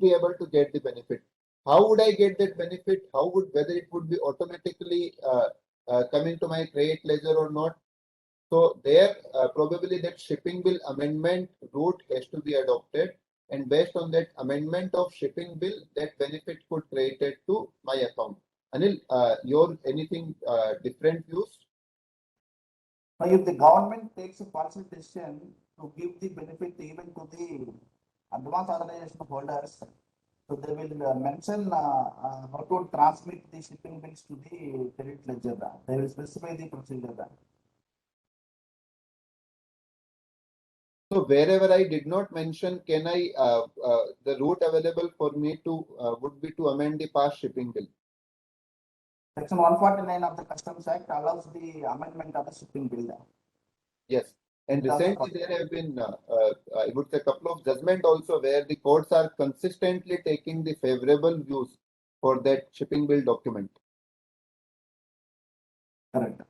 be able to get the benefit. How would I get that benefit? Whether it would be automatically coming to my credit ledger or not? So there probably that shipping bill amendment route has to be adopted, and based on that amendment of shipping bill, that benefit could created to my account. Anil, your anything different views? Now, if the government takes a partial decision to give the benefit even to the advance authorization holders, so they will mention how to transmit the shipping bills to the credit ledger. They will specify the procedure. So wherever I did not mention, can I the route available for me to would be to amend the past shipping bill? Section 149 of the Customs Act allows the amendment of the shipping bill. Yes. And That's recently there have been, I would say, a couple of judgment also where the courts are consistently taking the favorable views for that shipping bill document. Correct.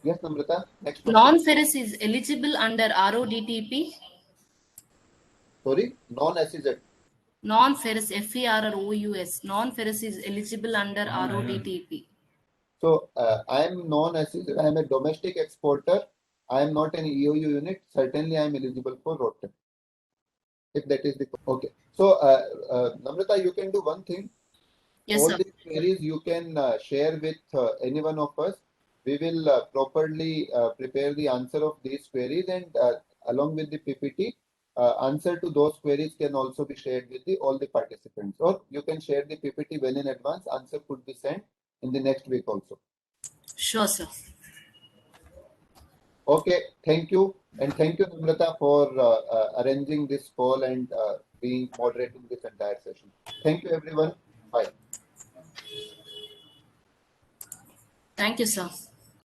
Yes, Namrata, next question. Non-ferrous is eligible under RODTP. Sorry, non-SEZ. Non-ferrous, FERROUS. Non-ferrous is eligible under RODTP. So I am non-SEZ. I am a domestic exporter. I am not an EOU unit. Certainly, I am eligible for road tax. If that is the okay. So Namrata, you can do one thing. Yes, All sir. these queries you can share with any one of us. We will properly prepare the answer of these queries, and along with the PPT, answer to those queries can also be shared with all the participants. Or you can share the PPT well in advance. Answer could be sent in the next week also. Sure, sir. Okay, thank you. And thank you, Namrata, for arranging this call and being moderating this entire session. Thank you, everyone. Bye. Thank you, sir.